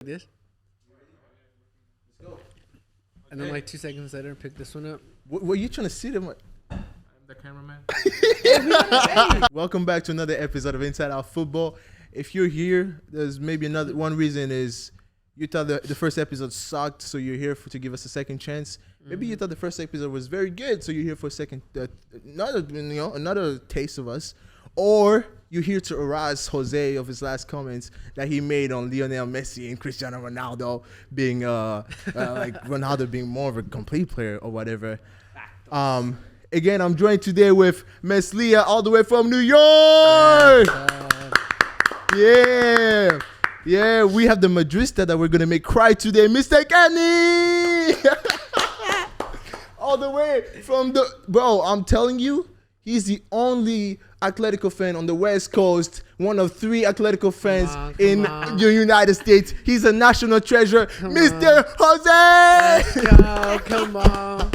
This. Let's go. And then like 2 seconds later, pick this one up. Were you trying to see them? I'm the cameraman. Welcome back to another episode of Inside Out Football. If you're here, there's maybe one reason is you thought the first episode sucked, so you're here to give us a second chance. Maybe you thought the first episode was very good, so you're here for a second, another taste of us. Or you're here to arouse Jose of his last comments that he made on Lionel Messi and Cristiano Ronaldo being like Ronaldo being more of a complete player or whatever. Again, I'm joined today with Miss Leah all the way from New York. Yeah, we have the Madrista that we're gonna make cry today, Mr. Kenny. All the way from bro. I'm telling you, he's the only Atletico fan on the West Coast, one of 3 Atletico fans in the United States. He's a national treasure, Mr. Jose. Let's go, come on.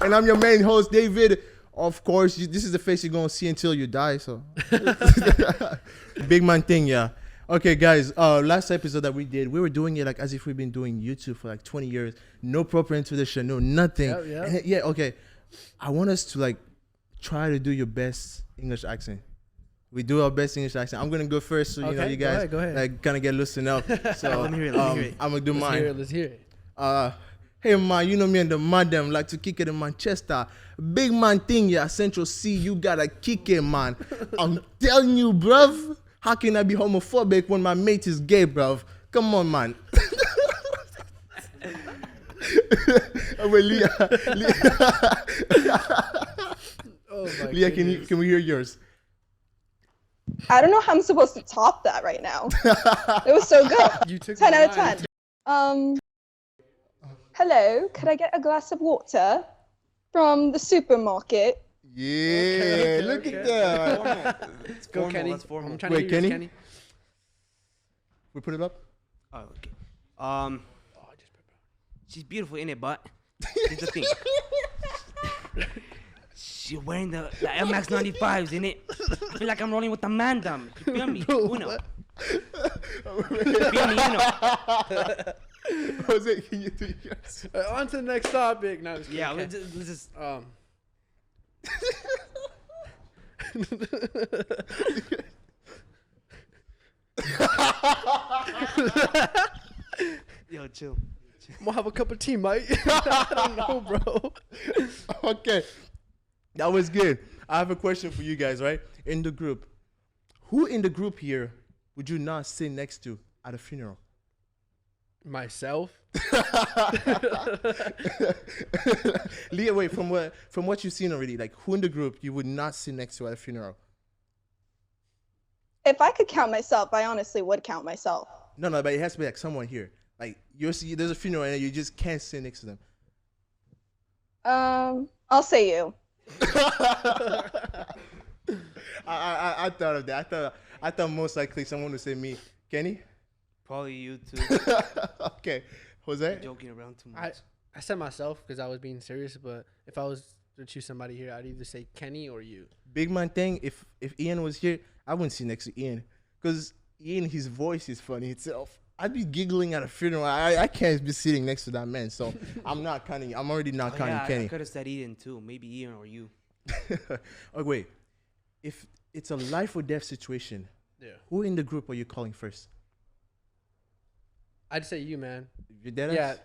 And I'm your main host, David. Of course, this is the face you're going to see until you die, so. Big man thing, yeah. Okay, guys, last episode that we did, we were doing it like as if we've been doing YouTube for like 20 years. No proper introduction, no nothing. Yep. Yeah, okay. I want us to like try to do your best English accent. We do our best English accent. I'm gonna go first, so you guys go ahead. like kind of get loosened up. So Let me hear it. I'm gonna do mine. Let's hear it. Hey man, you know me and the madam like to kick it in Manchester. Big man thing, yeah. Central C, you gotta kick it, man. I'm telling you, bruv. How can I be homophobic when my mate is gay, bruv? Come on, man. Oh, wait, Leah. Oh my Leah, goodness. can we hear yours? I don't know how I'm supposed to top that right now. It was so good. You took 10 my out of line. 10. Hello, could I get a glass of water from the supermarket? Yeah, Okay, look okay. at that. Let's go, Kenny. I'm trying to Wait, hear yours, Kenny? Kenny. We put it up? Oh, okay. She's beautiful in it, but here's the thing. She's wearing the Air Max 95s in it. I feel like I'm rolling with the man dumb. You feel me? Uno. You feel me? Uno. Jose, can you do yours? On to the next topic. No, just Yeah, kidding. let's just yo, chill. I'm gonna have a cup of tea, mate. I don't know, bro. Okay, that was good. I have a question for you guys, right? In the group, who in the group here would you not sit next to at a funeral? Myself. Leah, wait, from what you've seen already, like who in the group you would not sit next to at a funeral? If I could count myself, I honestly would count myself. No, but it has to be like someone here. Like there's a funeral and you just can't sit next to them. I'll say you. I thought of that. I thought most likely someone would say me. Kenny? Probably you too. Okay. Jose? Joking around too much. I said myself because I was being serious, but if I was to choose somebody here, I'd either say Kenny or you. Big man thing, if Ian was here, I wouldn't sit next to Ian. Because Ian, his voice is funny itself. I'd be giggling at a funeral. I can't be sitting next to that man. So I'm already not counting I Kenny. could have said Ian too. Maybe Ian or you. Oh, wait. If it's a life or death situation, who in the group are you calling first? I'd say you, man. Your dead Yeah. ass?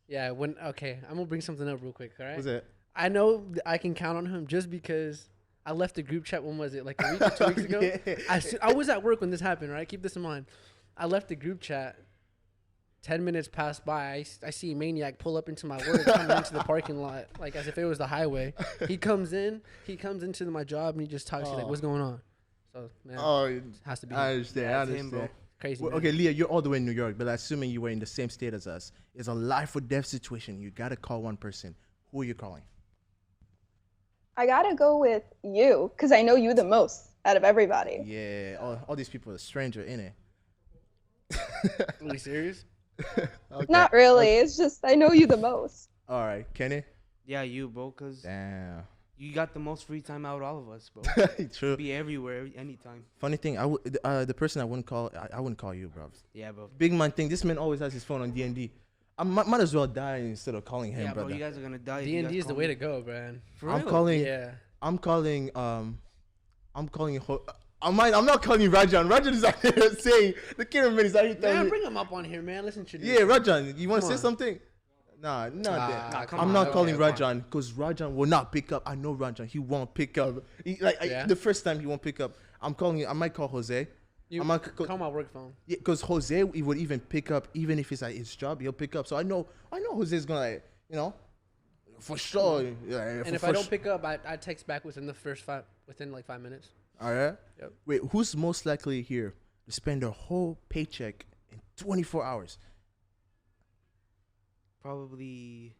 Yeah. I'm gonna bring something up real quick. All right. What's that? I know I can count on him just because I left the group chat. When was it? Like a week or 2 weeks ago. Yeah. I was at work when this happened. Right. Keep this in mind. I left the group chat. 10 minutes passed by. I see a maniac pull up into my work, coming into the parking lot, like as if it was the highway. He comes into my job, and he just talks. He's like, "What's going on?" So, man, it has to be I understand. That's him, bro. crazy. Well, okay, Leah, you're all the way in New York, but assuming you were in the same state as us, it's a life or death situation. You gotta call one person. Who are you calling? I gotta go with you, because I know you the most out of everybody. Yeah, all these people are stranger, innit? Really serious? Okay. Not really. It's just I know you the most. All right, Kenny. Yeah, you, bro, because Damn. You got the most free time out of all of us, bro. True. Be everywhere, anytime. Funny thing, the person I wouldn't call you, bro. Yeah, bro. Big man thing. This man always has his phone on D&D. I might as well die instead of calling him, Yeah, bro. brother. You guys are gonna die. if D you and guys D is the call way me. to go, man. For I'm real? calling. Yeah. I'm not calling you Rajan. Rajan is out here saying the cameraman is out here telling Man, me. bring him up on here, man. Listen to this. Yeah, Rajan, you want to Come say on. something? Nah, not that. Nah, come I'm on, not okay, calling come on. Rajan because Rajan will not pick up. I know Rajan. He won't pick up. Yeah. The first time he won't pick up. I'm calling you. I might call Jose. You I might call my work phone. Yeah, because Jose, he would even pick up, even if it's at his job, he'll pick up. So I know Jose's gonna, like, you know, for sure. Yeah, And if I don't pick up, I text back within like 5 minutes. all right. Yep. Wait, who's most likely here to spend their whole paycheck in 24 hours? Probably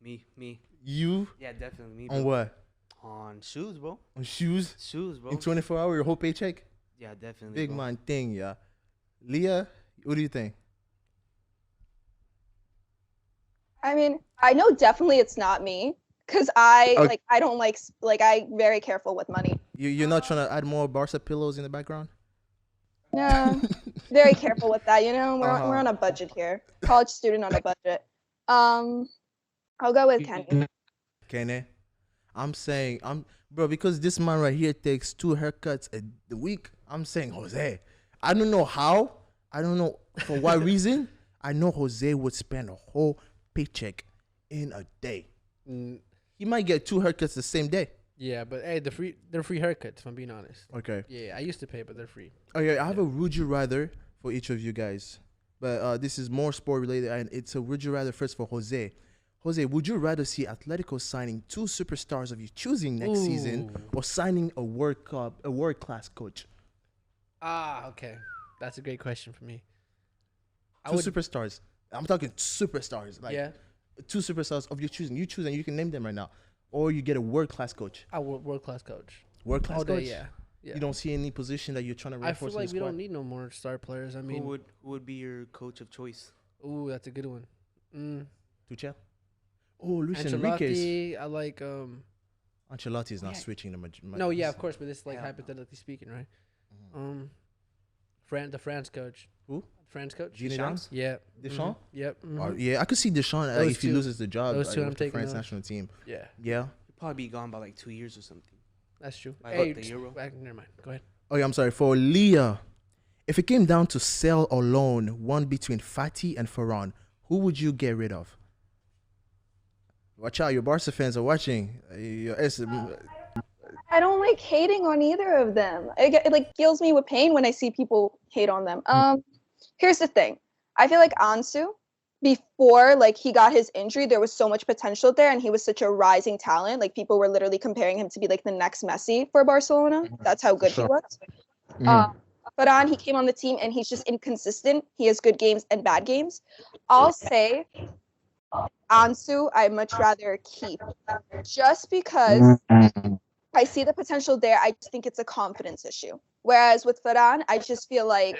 me. You Yeah, definitely me. on Bro. what? On shoes, bro. On shoes Shoes, bro. in 24 hours, your whole paycheck? Yeah, definitely. Big bro. man thing, yeah. Leah, what do you think? I mean, I know definitely it's not me because I Okay. I don't I'm very careful with money. You're not trying to add more Barca pillows in the background? No, very careful with that. You know, we're Uh-huh. we're on a budget here. College student on a budget. I'll go with Kenny. Kenny, bro, because this man right here takes 2 haircuts a week. I'm saying Jose. I don't know how. I don't know for what reason. I know Jose would spend a whole paycheck in a day. Mm, He might get 2 haircuts the same day. yeah, but hey, they're free haircuts. If I'm being honest. Okay. Yeah, I used to pay, but they're free. Okay, I have a would you rather for each of you guys, but this is more sport related, and it's a would you rather first for Jose. Jose, would you rather see Atletico signing 2 superstars of your choosing next season, Ooh. or signing a world class coach? Okay, that's a great question for me. I 2 would, superstars. I'm talking superstars, like yeah, 2 superstars of your choosing. You choose, and you can name them right now, or you get a world class coach. I world class coach. World class All day, coach. yeah. Yeah. You don't see any position that you're trying to I feel reinforce like in the we squad. don't need no more star players. I mean, who would be your coach of choice? ooh, that's a good one. Tuchel. Oh, Luis Enriquez. Ancelotti, I like Ancelotti is not Yeah. switching the No, yeah, of course, but it's like Hell no. hypothetically speaking, right? Mhm. The France coach. Who? France coach. Gina Deschamps? Deschamps? Yeah. Deschamps? Yep. Yeah, I could see Deschamps Those if he two. loses the job Those two I'm with the taking France those. national team. Yeah, Yeah. He'll probably be gone by like 2 years or something. that's true. Like Hey, what, the Euro? never mind. Go ahead. Oh, yeah, I'm sorry. For Leah, if it came down to sell or loan one between Fati and Ferran, who would you get rid of? Watch out, your Barca fans are watching. I don't like hating on either of them. It like kills me with pain when I see people hate on them. Here's the thing. I feel like Ansu, before like he got his injury, there was so much potential there, and he was such a rising talent. Like people were literally comparing him to be like the next Messi for Barcelona. That's how good he was. But he came on the team and he's just inconsistent. He has good games and bad games. I'll say Ansu, I'd much rather keep, just because I see the potential there. I just think it's a confidence issue. Whereas with Ferran, I just feel like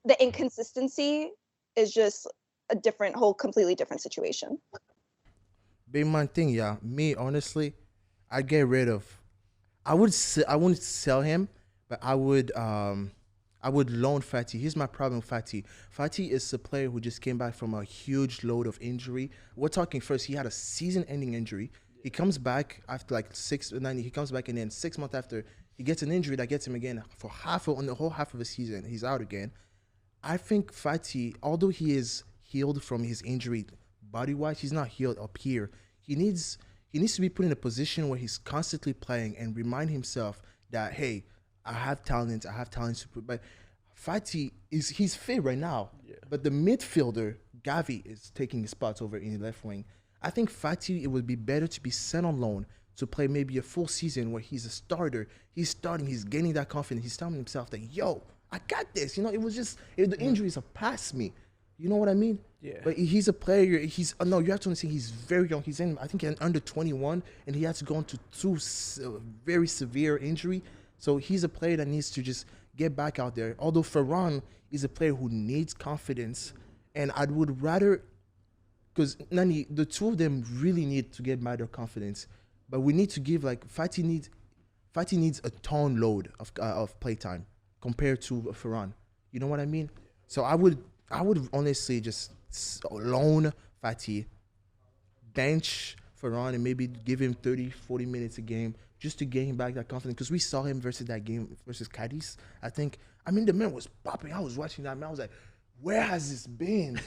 the inconsistency is just a completely different situation. Big man thing, yeah. Me, honestly, I'd get rid of. I wouldn't sell him, but I would loan Fati. Here's my problem with Fati. Fati is a player who just came back from a huge load of injury. We're talking first, he had a season-ending injury. He comes back after like 6 or 9. He comes back, and then 6 months after, he gets an injury that gets him again for on the whole half of the season. He's out again. I think Fati, although he is healed from his injury body-wise, he's not healed up here. He needs to be put in a position where he's constantly playing and remind himself that, hey, I have talent to put. But Fati he's fit right now. Yeah. But the midfielder, Gavi, is taking his spots over in the left wing. I think Fati, it would be better to be sent on loan to play maybe a full season where he's a starter. He's starting, he's gaining that confidence. He's telling himself that, yo, I got this. You know, the injuries have passed me. You know what I mean? Yeah. But he's a player. You have to understand he's very young. He's I think under 21, and he has to go into 2 very severe injury. So he's a player that needs to just get back out there. Although Ferran is a player who needs confidence, and I would rather, because Nani, the two of them really need to get better confidence. but we need to give like Fati needs a ton load of playtime compared to Ferran. You know what I mean? So I would honestly just loan Fati, bench Ferran, and maybe give him 30, 40 minutes a game just to get him back that confidence. Because we saw him versus that game versus Cadiz. I mean, the man was popping. I was watching that man. I was like, where has this been?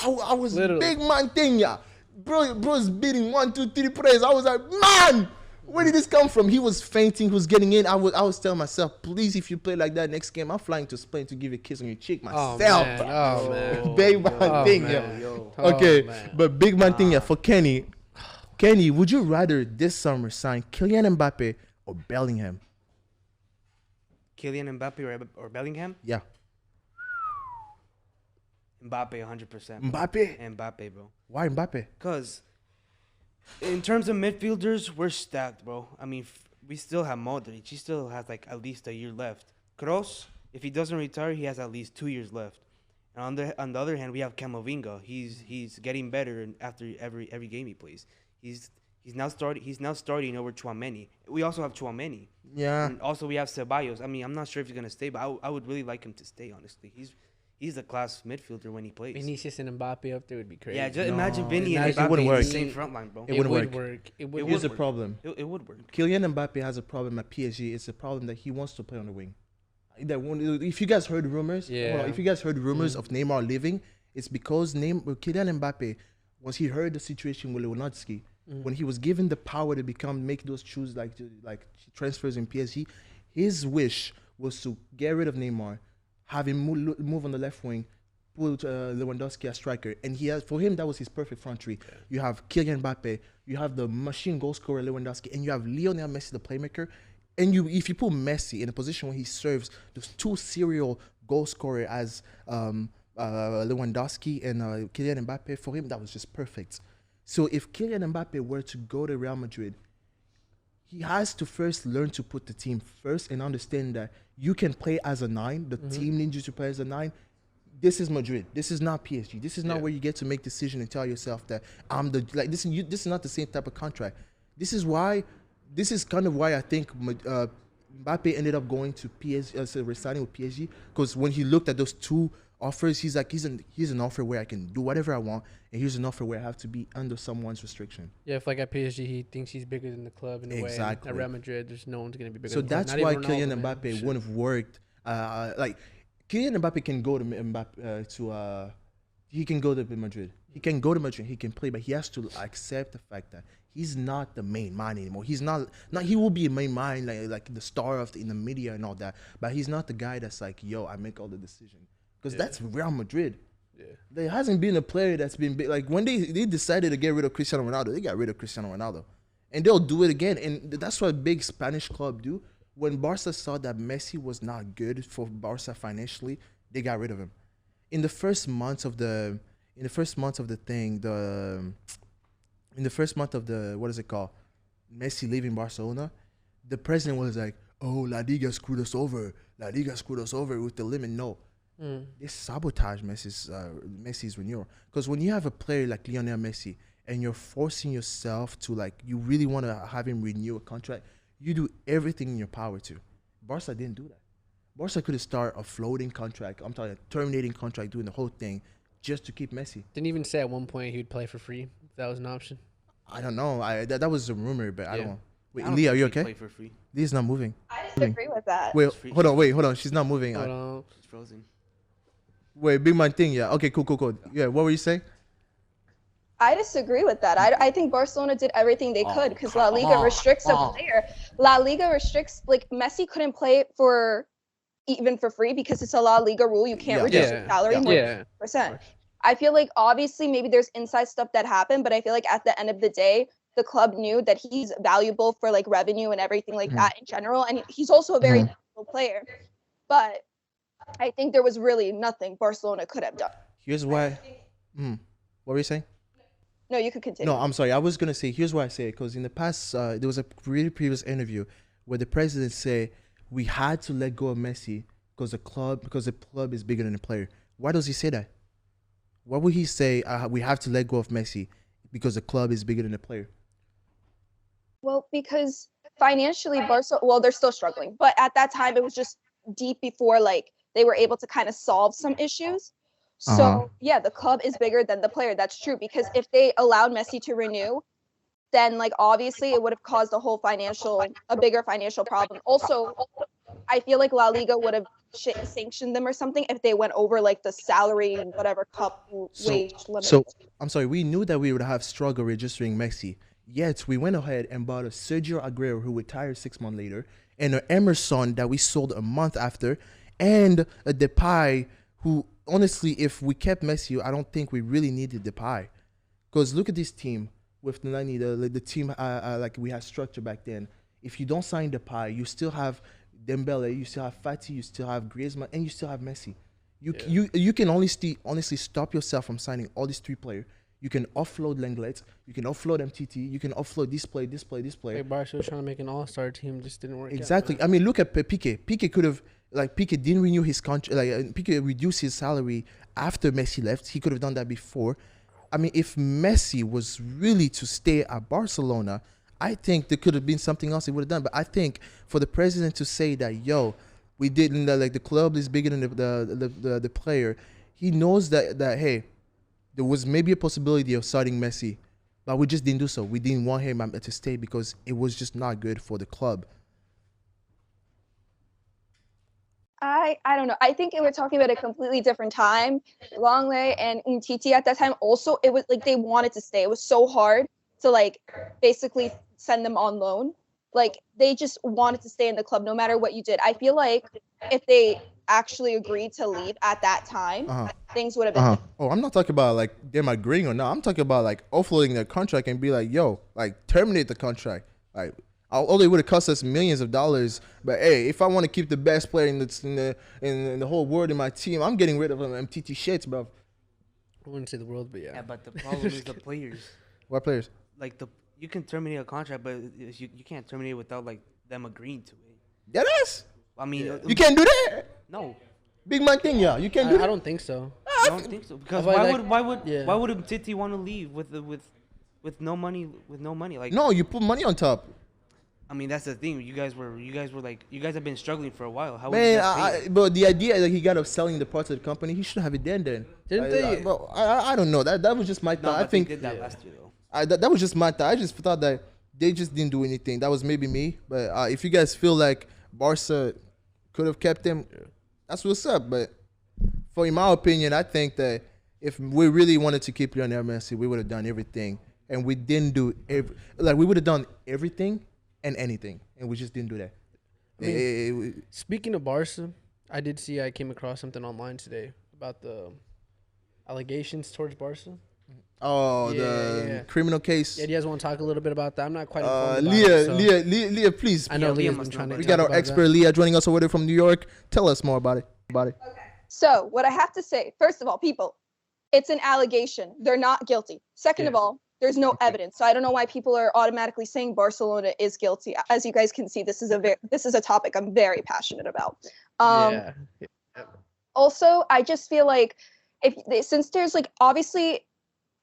I was Literally. big man thing, yeah. Bro's beating 1, 2, 3 plays. I was like, man, where did this come from? He was fainting, he was getting in. I was telling myself, please, if you play like that next game, I'm flying to Spain to give a kiss on your cheek myself. Oh, man. Big man thing, man. yeah. Okay, man. but big man thing, yeah. For Kenny, would you rather this summer sign Kylian Mbappe or Bellingham? Kylian Mbappe or Bellingham? Yeah. Mbappe, 100%. Mbappe? Mbappe, bro. Why Mbappe? Because in terms of midfielders, we're stacked, bro. I mean, we still have Modric. He still has like at least a year left. Kroos, if he doesn't retire, he has at least 2 years left. And on the other hand, we have Camavinga. He's getting better after every game he plays. He's now starting over Tchouaméni. We also have Tchouaméni. Yeah. And also we have Ceballos. I mean, I'm not sure if he's gonna stay, but I would really like him to stay. Honestly, he's a class midfielder when he plays. Vinicius and Mbappe up there would be crazy. Yeah, just imagine Vinny and Imagine- it Mbappe wouldn't in the work. same front line, bro. It wouldn't would work. It would Here's the work. problem. It would work. Kylian Mbappe has a problem at PSG. It's a problem that he wants to play on the wing. If you guys heard rumors, Yeah. if you guys heard rumors of Neymar leaving, it's because Kylian Mbappe, once he heard the situation with Lewandowski, when he was given the power to make those choose like transfers in PSG, his wish was to get rid of Neymar, have him move on the left wing, put Lewandowski as striker, and for him that was his perfect front three. Yeah. You have Kylian Mbappe, you have the machine goal scorer Lewandowski, and you have Lionel Messi, the playmaker. And if you put Messi in a position where he serves those two serial goal scorer as Lewandowski and Kylian Mbappe, for him that was just perfect. So if Kylian Mbappe were to go to Real Madrid, he has to first learn to put the team first and understand that you can play as a 9. The team needs you to play as a 9. This is Madrid. This is not PSG. This is not where you get to make decision and tell yourself that this is not the same type of contract. This is kind of why I think Mbappe ended up going to PSG, resigning with PSG, because when he looked at those two offers, he's like, here's an offer where I can do whatever I want, and here's an offer where I have to be under someone's restriction. Yeah, if like at PSG he thinks he's bigger than the club in a way. Exactly. At Real Madrid, there's no one's gonna be bigger. So than the club. that's Not why even Kylian Ronaldo, man. Mbappe Shit. wouldn't have worked. Kylian Mbappe can go to he can go to Madrid. He can go to Madrid. He can play, but he has to accept the fact that he's not the main man anymore. He's not. He will be a main man, like the star in the media and all that. But he's not the guy that's like, yo, I make all the decision. Because that's Real Madrid. Yeah. There hasn't been a player that's been big. Like when they decided to get rid of Cristiano Ronaldo, they got rid of Cristiano Ronaldo, and they'll do it again. And that's what big Spanish club do. When Barca saw that Messi was not good for Barca financially, they got rid of him. In the first month of the what is it called? Messi leaving Barcelona, the president was like, "Oh, La Liga screwed us over. La Liga screwed us over with the limit." No, they sabotage Messi's renewal. Because when you have a player like Lionel Messi and you're forcing yourself to you really want to have him renew a contract, you do everything in your power to. Barca didn't do that. Barca could have started a floating contract. I'm talking terminating contract, doing the whole thing just to keep Messi. Didn't even say at one point he would play for free if that was an option. I don't know. That was a rumor, but I don't know. Wait, I don't Lee, are think you he'd okay? Play for free. Lee's not moving. I disagree with that. Wait, free. hold on. She's not moving. Hold on. It's frozen. Wait, big man thing, yeah. Okay, cool. Yeah, what were you saying? I disagree with that. I think Barcelona did everything they could because La Liga restricts a player. La Liga restricts, Messi couldn't play even for free because it's a La Liga rule. You can't reduce your salary more than 50%. I feel like obviously maybe there's inside stuff that happened, but I feel like at the end of the day, the club knew that he's valuable for revenue and everything that in general. And he's also a very valuable player. But I think there was really nothing Barcelona could have done. Here's why. What were you saying? No, you could continue. No, I'm sorry. I was going to say, here's why I say it. Because in the past, there was a really previous interview where the president said we had to let go of Messi because the club is bigger than the player. Why does he say that? Why would he say we have to let go of Messi because the club is bigger than the player? Well, because financially, Barca, well, they're still struggling, but at that time, it was just deep before like they were able to kind of solve some issues. So yeah, the club is bigger than the player. That's true because if they allowed Messi to renew, then like obviously it would have caused a bigger financial problem. Also, I feel like La Liga would have sanctioned them or something if they went over like the salary whatever cup So, wage limit. so I'm sorry. We knew that we would have struggle registering Messi. Yet we went ahead and bought a Sergio Aguero who retired 6 months later, and an Emerson that we sold a month after, and a Depay who honestly, if we kept Messi, I don't think we really needed Depay. Because look at this team with Nani, the team like we had structure back then. If you don't sign Depay, you still have Dembele, you still have Fati, you still have Griezmann, and you still have Messi. You can honestly stop yourself from signing all these three players. You can offload Lenglet, you can offload MTT, you can offload this player. Hey, Barca was trying to make an all-star team, just didn't work. Exactly. I mean, look at Piqué. Piqué could have Piqué didn't renew his contract. Piqué reduced his salary after Messi left. He could have done that before. I mean, if Messi was really to stay at Barcelona, I think there could have been something else he would have done. But I think for the president to say that, yo, we didn't like the club is bigger than the player, he knows that hey, there was maybe a possibility of starting Messi, but we just didn't do so. We didn't want him to stay because it was just not good for the club. I don't know. I think we're talking about a completely different time. Longley and Umtiti at that time also, it was like they wanted to stay. It was so hard to like basically send them on loan. Like they just wanted to stay in the club no matter what you did. I feel like if they actually agreed to leave at that time, things would have been different. Oh, I'm not talking about like them agreeing or not. I'm talking about like offloading their contract and be like, yo, like terminate the contract. Like although it would have cost us millions of dollars, but hey, if I want to keep the best player in the whole world in my team, I'm getting rid of them MTT shits, bro. I wouldn't say the world, but yeah. Yeah, but the problem is the players. What players? Like you can terminate a contract, but you can't terminate it without like them agreeing to it. That is. I mean, You can't do that. no. Big man thing, yeah. You can't do I that. don't think so. I don't think so because Otherwise, why yeah. would Titi want to leave with no money like No, you put money on top. I mean that's the thing you guys have been struggling for a while. How Man, but the idea that he got of selling the parts of the company, he should have it then. Didn't they? Well, I don't know. That was just my no, thought. I think they did that last year though. that was just my thought. I just thought that they just didn't do anything. That was maybe me. But if you guys feel like Barca could have kept him, that's what's up. But in my opinion, I think that if we really wanted to keep Lionel Messi, we would have done everything, and we didn't do we would have done everything and anything, and we just didn't do that. I mean, speaking of Barca, I came across something online today about the allegations towards Barca. Oh, the criminal case. Yeah, do you guys want to talk a little bit about that? I'm not quite informed about it, Leah, please. I know Leah's been must trying know to We talk got our about expert that. Leah joining us over there from New York. Tell us more about it. So what I have to say, first of all, people, it's an allegation. They're not guilty. Second of all, there's no evidence. So I don't know why people are automatically saying Barcelona is guilty. As you guys can see, this is a topic I'm very passionate about. Yeah. Also, I just feel like since there's like obviously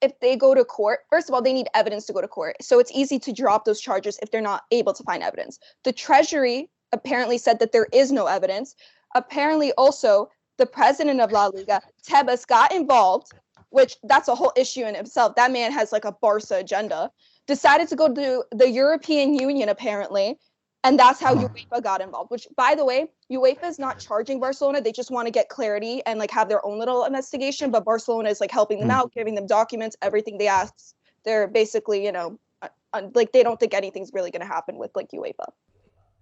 if they go to court, first of all, they need evidence to go to court. So it's easy to drop those charges if they're not able to find evidence. The Treasury apparently said that there is no evidence. Apparently also the president of La Liga, Tebas, got involved, which that's a whole issue in itself. That man has like a Barca agenda. Decided to go to the European Union apparently, and that's how UEFA got involved. Which, by the way, UEFA is not charging Barcelona. They just want to get clarity and like have their own little investigation. But Barcelona is like helping them out, giving them documents, everything they ask. They're basically, like they don't think anything's really going to happen with like UEFA.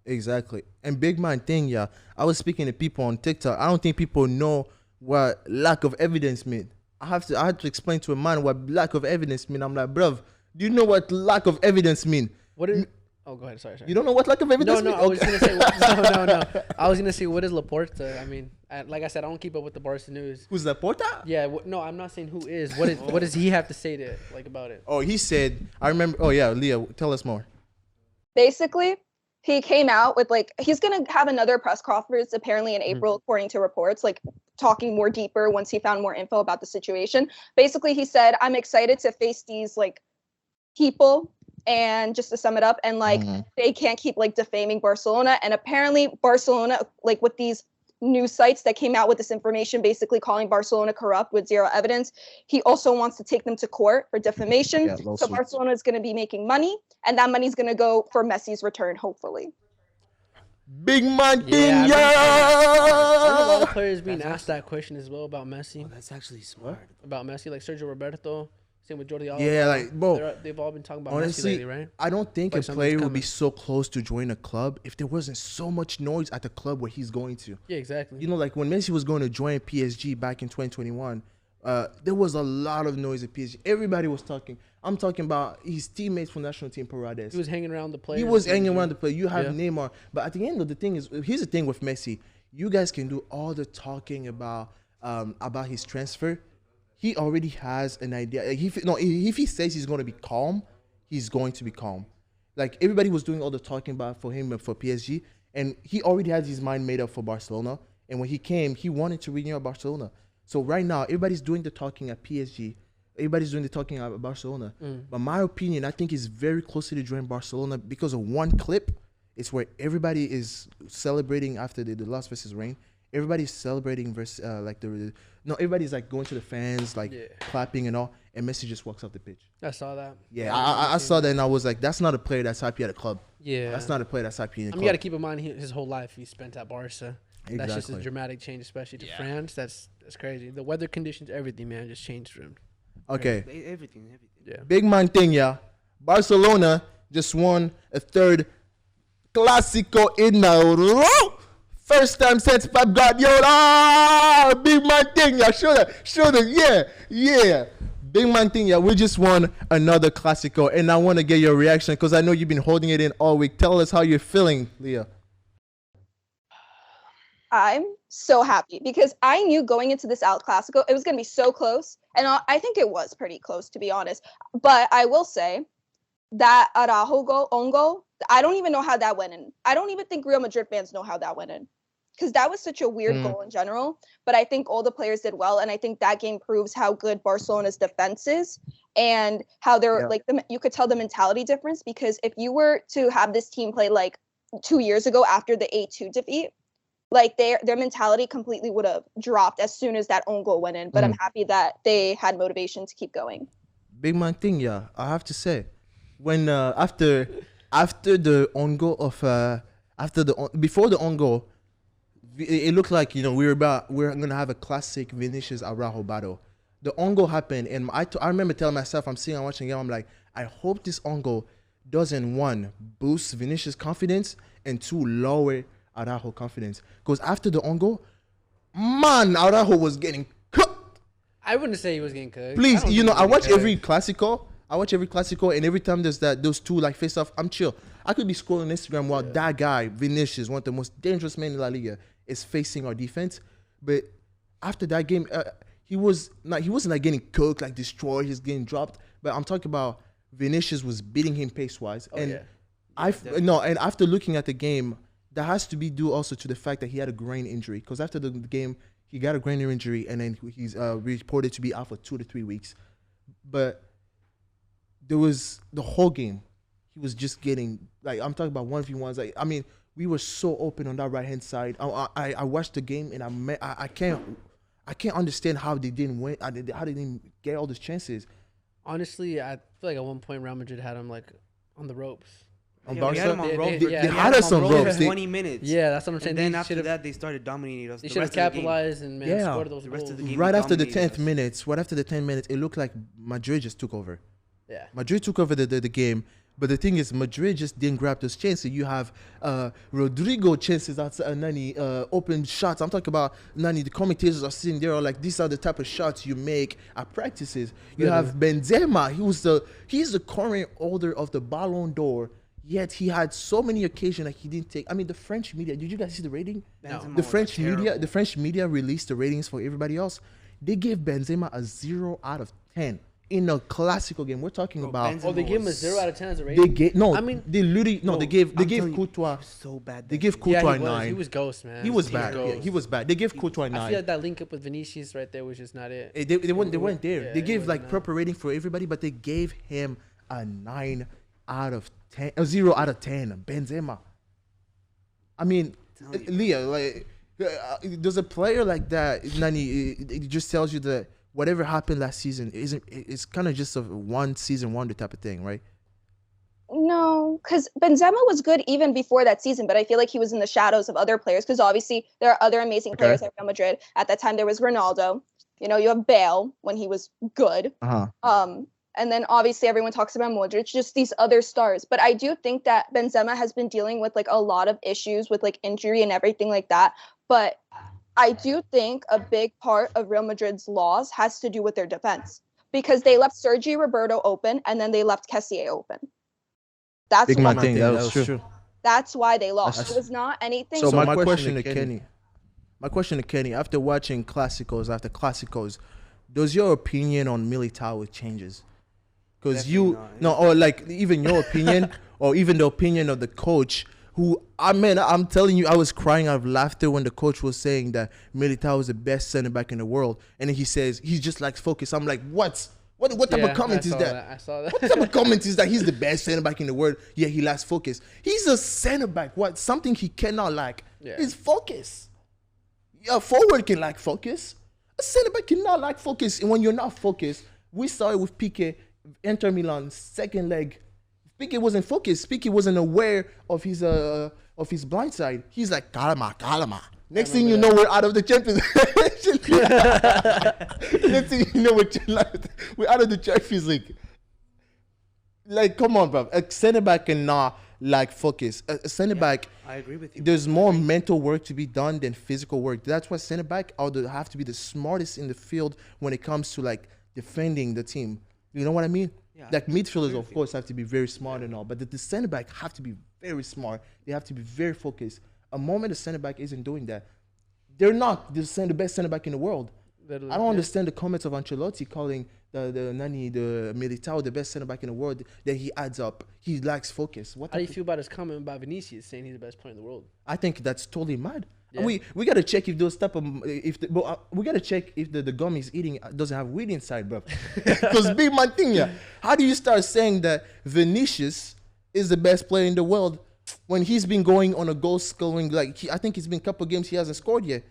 Exactly. And big man thing, yeah. I was speaking to people on TikTok. I don't think people know what lack of evidence mean. I had to explain to a man what lack of evidence mean. I'm like, bruv, do you know what lack of evidence mean? What is? Oh, go ahead. Sorry. You don't know what lack of evidence mean? No. I was gonna say no. I was gonna say what is Laporta? I mean, like I said, I don't keep up with the Barca news. Who's Laporta? Yeah. No, I'm not saying who is. What does he have to say to like about it? Oh, he said. I remember. Oh yeah, Leah, tell us more. Basically, he came out with like he's gonna have another press conference apparently in April, according to reports, like talking more deeper once he found more info about the situation. Basically, he said, "I'm excited to face these like people And just to sum it up, and like they can't keep like defaming Barcelona. And apparently Barcelona, like with these news sites that came out with this information, basically calling Barcelona corrupt with zero evidence, he also wants to take them to court for defamation. Yeah, so Barcelona is going to be making money, and that money is going to go for Messi's return, hopefully. Big man thing, Yeah, a lot of yeah. players being asked that question as well about Messi. Oh, that's actually smart. About Messi, like Sergio Roberto, same with Jordi Alba. Yeah, like, bro, They've all been talking about honestly, Messi lately, right? I don't think Like a something's player would be coming. so close to join a club if there wasn't so much noise at the club where he's going to. Yeah, exactly. You know, like when Messi was going to join PSG back in 2021, there was a lot of noise at PSG. Everybody was talking. I'm talking about his teammates from national team, Paredes. He was hanging around the players. He was hanging around the play. You have Yeah. Neymar. But at the end of the thing is, here's the thing with Messi. You guys can do all the talking about his transfer. He already has an idea. Like, if he says he's going to be calm, he's going to be calm. Like everybody was doing all the talking about for him and for PSG, and he already had his mind made up for Barcelona. And when he came, he wanted to renew Barcelona. So right now, everybody's doing the talking at PSG. Everybody's doing the talking at Barcelona. But my opinion, I think is very closely to join Barcelona because of one clip. It's where everybody is celebrating after the loss versus rain. Everybody's celebrating versus everybody's like going to the fans, like clapping and all. And Messi just walks off the pitch. I saw that. Yeah, I saw that and I was like, that's not a player that's happy at a club. Yeah. That's not a player that's happy in a I club. mean, you got to keep in mind his whole life he spent at Barca. Exactly. That's just a dramatic change, especially to France. That's crazy. The weather conditions, everything, man, just changed for him. Okay. Everything. Yeah. Big man thing, yeah. Barcelona just won a third Clasico in a row. First time since Pep Guardiola. Big man thing, yeah. Show that. Yeah. Big man thing, yeah. We just won another Clasico, and I want to get your reaction because I know you've been holding it in all week. Tell us how you're feeling, Leah. I'm so happy because I knew going into this El Clasico, it was going to be so close. And I think it was pretty close, to be honest. But I will say that Araujo own goal, I don't even know how that went in. I don't even think Real Madrid fans know how that went in because that was such a weird goal in general. But I think all the players did well. And I think that game proves how good Barcelona's defense is and how they're you could tell the mentality difference, because if you were to have this team play like 2 years ago after the 8-2 defeat, like their mentality completely would have dropped as soon as that own goal went in. But I'm happy that they had motivation to keep going. Big man thing, yeah. I have to say, when after the own goal of before the own goal, it looked like we're gonna have a classic Vinicius Araujo battle. The own goal happened, and I remember telling myself, I'm watching the game, I'm like, I hope this own goal doesn't, one, boost Vinicius' confidence, and two, lower Araujo confidence, because after the on goal, man, Araujo was getting cooked. I wouldn't say he was getting cooked. Please, I watch every Clasico. And every time there's those two like face off, I'm chill. I could be scrolling Instagram while that guy Vinicius, one of the most dangerous men in La Liga, is facing our defense. But after that game, he wasn't like getting cooked, like destroyed. He's getting dropped. But I'm talking about Vinicius was beating him pace wise, and after looking at the game, that has to be due also to the fact that he had a groin injury. Because after the game, he got a groin injury, and then he's reported to be out for 2 to 3 weeks. But there was the whole game, he was just getting, like, I'm talking about 1v1s. Like, I mean, we were so open on that right hand side. I watched the game, and I can't understand how they didn't win. How they didn't get all those chances. Honestly, I feel like at one point Real Madrid had him like on the ropes. On We Barca, had him on ropes. they We had had us him on on ropes ropes. for 20 minutes. Yeah, that's what I'm saying. And then They after should've- that, they started dominating us. They The should have rest of the game. capitalized and scored those The rest goals. of the game. right after the dominated 10th us. minutes, it looked like Madrid just took over. Yeah. Madrid took over the game. But the thing is, Madrid just didn't grab those chances. You have Rodrigo chances outside Nani, open shots. I'm talking about Nani. The commentators are sitting there like, these are the type of shots you make at practices. You have Benzema. He's the current holder of the Ballon d'Or. Yet he had so many occasions that he didn't take. I mean, the French media. Did you guys see the rating? Benzema The was French media released the ratings for everybody else. They gave Benzema a 0 out of 10 in a Clasico game. We're talking about. Benzema Oh, they gave him a 0 out of 10 as a rating? They gave I mean, They literally They gave Courtois. So bad. They gave yeah, Courtois he was. 9. He was ghost, man. He was He bad. ghost. Yeah, he was bad. They gave Courtois 9. I feel like that link up with Vinicius right there was just not it. They weren't there. Yeah, They it gave was like not. proper rating for everybody, but they gave him a 9 out of 10, 0 out of 10. Benzema. I mean, Leah, like, there's a player like that, Nani, it just tells you that whatever happened last season it's kind of just a one season wonder type of thing, right? No, because Benzema was good even before that season, but I feel like he was in the shadows of other players because obviously there are other amazing players at Real Madrid. At that time, there was Ronaldo. You know, you have Bale when he was good. And then obviously everyone talks about Modric, just these other stars. But I do think that Benzema has been dealing with like a lot of issues with like injury and everything like that. But I do think a big part of Real Madrid's loss has to do with their defense because they left Sergio Roberto open and then they left Kessié open. That's Big man thing. That That was true. That's why they lost. It was not anything. So my question to Kenny, after watching Clásicos after Clásicos, does your opinion on Militao changes? Because or like even your opinion or even the opinion of the coach, who, I'm telling you, I was crying out of laughter when the coach was saying that Militao is the best center back in the world, and then he says he just likes focus. I'm like, what type of comment is that? I saw that. What type of comment is that? He's the best center back in the world. Yeah, he lacks focus. He's a center back. What? Something he cannot lack is focus. A forward can lack focus. A center back cannot lack focus. And when you're not focused, we saw it with Piqué, Inter Milan, second leg. Piqué wasn't focused. Piqué wasn't aware of his blind side. He's like, calma. Next thing you know, we're out of the Champions League. Next thing you know, we're out of the Champions League. Like, come on, bro. A center back cannot lack focus. A center back, I agree with you. There's more mental work to be done than physical work. That's why center back have to be the smartest in the field when it comes to like defending the team. You know what I mean? Yeah, like midfielders, of course, have to be very smart and all, but the center back have to be very smart. They have to be very focused. A moment the center back isn't doing that, they're not the best center back in the world. I don't understand the comments of Ancelotti calling the Militao the best center back in the world. That he adds up, he lacks focus. How do you feel about his comment about Vinicius saying he's the best player in the world? I think that's totally mad. Yeah. We gotta check if those type of we gotta check if the gum he's eating doesn't have weed inside, bro. Because big man thing, yeah. How do you start saying that Vinicius is the best player in the world when he's been going on a goal scoring I think it's been a couple games he hasn't scored yet.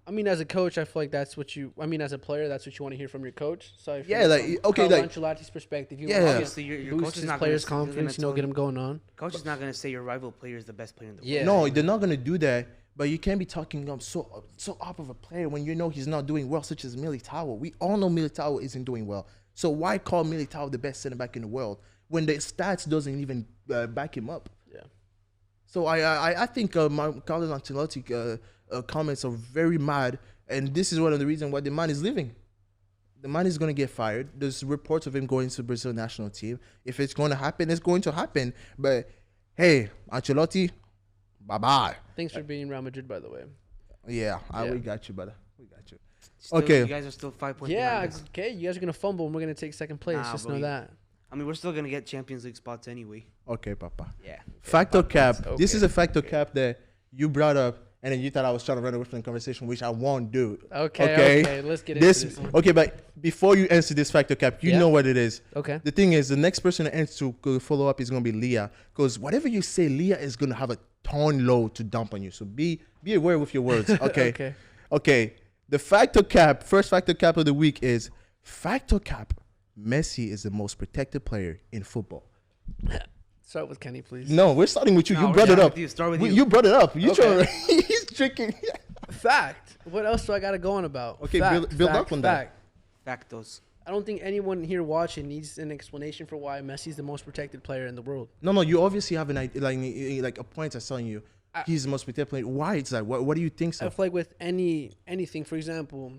I mean, as a coach, I feel like that's what you. I mean, as a player, that's what you want to hear from your coach. So if Ancelotti's perspective, you want obviously your coach is not players' confidence, get them going on. Coach is not going to say your rival player is the best player in the world. Yeah, no, they're not going to do that. But you can't be talking so up of a player when you know he's not doing well, such as Militao. We all know Militao isn't doing well. So why call Militao the best center back in the world when the stats doesn't even back him up? Yeah. So I think Carlos Ancelotti comments are very mad, and this is one of the reasons why the man is leaving. The man is going to get fired. There's reports of him going to the Brazil national team. If it's going to happen, it's going to happen. But hey, Ancelotti, bye-bye. Thanks for being Real Madrid, by the way. Yeah, we got you, brother. We got you. Okay. You guys are still 5 points behind us. Okay. You guys are going to fumble, and we're going to take second place. Just know that. I mean, we're still going to get Champions League spots anyway. Okay, Papa. Yeah. Factor cap. Okay. This is a factor cap that you brought up, and then you thought I was trying to run away from the conversation, which I won't do. Okay. Let's get into this one. Okay, but before you answer this factor cap, you know what it is. Okay. The thing is, the next person to answer to follow up is going to be Leah, because whatever you say, Leah is going to have a ton load to dump on you. So be aware with your words. Okay. Okay. The factor cap, first factor cap of the week is factor cap. Messi is the most protected player in football. Start with Kenny, please. No, we're starting with you. You brought it up. Start with you. You brought it up. He's drinking. Fact. What else do I got to go on about? Okay, build up on that. Factos. I don't think anyone here watching needs an explanation for why Messi's the most protected player in the world. No, you obviously have an idea, like a point that's telling you he's the most protected player. Why is that? What do you think so? I feel like with anything, for example,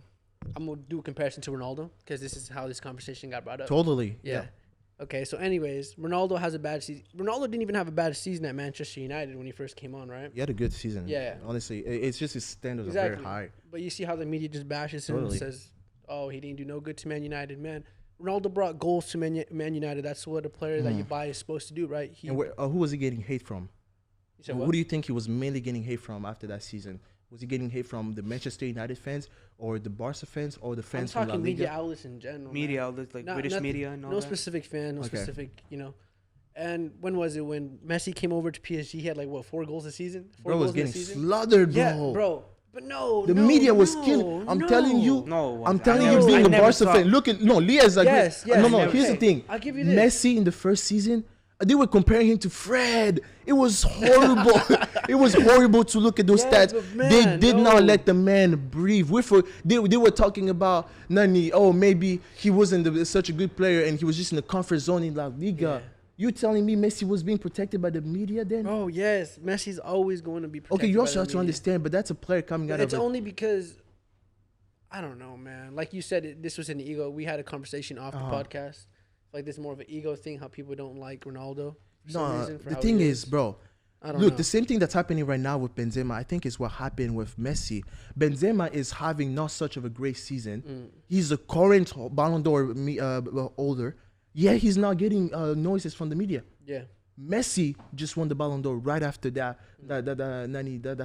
I'm going to do a comparison to Ronaldo because this is how this conversation got brought up. Totally. Yeah. Okay, so anyways, Ronaldo has a bad season. Ronaldo didn't even have a bad season at Manchester United when he first came on, right? He had a good season. Yeah. Honestly, it's just his standards are very high. But you see how the media just bashes him and says, oh, he didn't do no good to Man United. Man, Ronaldo brought goals to Man United. That's what a player that you buy is supposed to do, right? And who was he getting hate from? Who do you think he was mainly getting hate from after that season? Was he getting hate from the Manchester United fans or the Barca fans or the fans from La Liga? I'm talking media outlets in general. Media outlets like British media and all that. No specific fan, specific, And when was it when Messi came over to PSG? He had like what 4 goals a season? 4 Bro was goals in a getting season? slaughtered, bro. Yeah, bro. But no, The no, media was no, killing. I'm no. telling you. No, I'm I telling never- you, being I a never Barca saw- fan. Look at Leah is like Yes, yes, no. never Here's the said. thing. I'll give you this. Messi in the first season, they were comparing him to Fred. It was horrible. It was horrible to look at those Yeah, stats. but They man, did no. not let the man breathe. They were talking about Nani. Oh, maybe he wasn't such a good player and he was just in the comfort zone in La Liga. Yeah. You telling me Messi was being protected by the media then? Oh yes, Messi's always going to be protected. Okay, you by also the have to media. understand, but that's a player coming out It's of a, only because I don't know, man. Like you said, this was an ego. We had a conversation off the podcast. Like this is more of an ego thing. How people don't like Ronaldo. For some reason, for the how thing he is, bro. I don't Look, know. the same thing that's happening right now with Benzema, I think is what happened with Messi. Benzema is having not such of a great season. He's the current Ballon d'Or holder. Yeah, he's not getting noises from the media. Yeah. Messi just won the Ballon d'Or right after that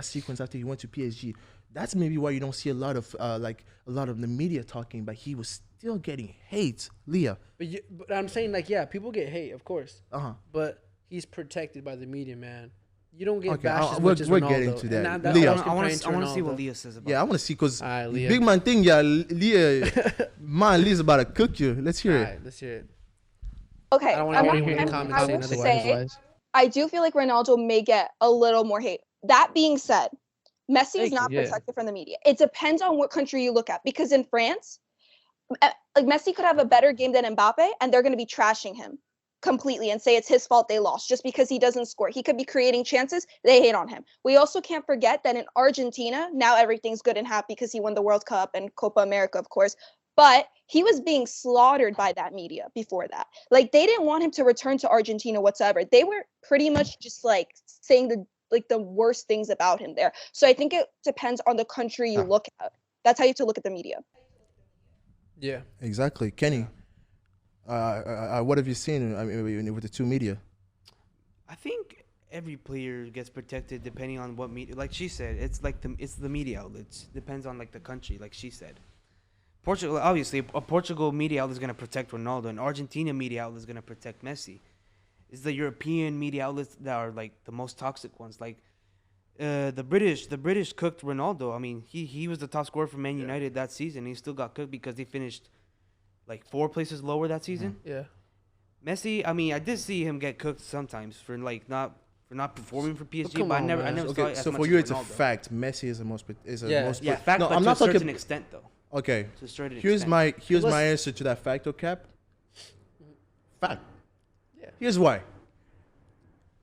sequence after he went to PSG. That's maybe why you don't see a lot of the media talking, but he was still getting hate, Leah. But I'm saying like people get hate, of course. Uh-huh. But he's protected by the media, man. You don't get Okay, bashed as we're much as getting Ronaldo. to that. And that's Leah. what I want comparing to see what Ronaldo. Leah says about. Yeah, I want to see because Alright, Leah. big man thing, yeah, Leah, man, Leah's about to cook you. Let's hear All it. right, let's hear it. Okay, I don't want I'm to not- hear any I'm- comments I saying will otherwise. say, I do feel like Ronaldo may get a little more hate. That being said, Messi is Thank not you, yeah. protected from the media. It depends on what country you look at. Because in France, like Messi could have a better game than Mbappe, and they're going to be trashing him completely and say it's his fault they lost just because he doesn't score. He could be creating chances. They hate on him. We also can't forget that in Argentina, now everything's good and happy because he won the World Cup and Copa America, of course. But he was being slaughtered by that media before that. Like they didn't want him to return to Argentina whatsoever. They were pretty much just like saying the worst things about him there. So I think it depends on the country you look at. That's how you have to look at the media. Yeah. Exactly, Kenny. What have you seen? I mean, with the two media. I think every player gets protected depending on what media. Like she said, it's like it's the media outlets. Depends on like the country. Like she said, Portugal obviously a Portugal media outlet is gonna protect Ronaldo, and Argentina media outlet is gonna protect Messi. It's the European media outlets that are like the most toxic ones. Like the British cooked Ronaldo. I mean, he was the top scorer for Man United that season. He still got cooked because they finished like 4 places lower that season. Yeah. Messi, I mean, I did see him get cooked sometimes for not performing for PSG, come but I on, never man. saw it Okay, as so much for you, as it's a Ronaldo. fact. Messi is the most. Yeah. most. Yeah, fact, No, but I'm to not a certain talking. extent though. Okay. To a certain Here's extent. my answer to that fact, Cap. Fact. Yeah. Here's why.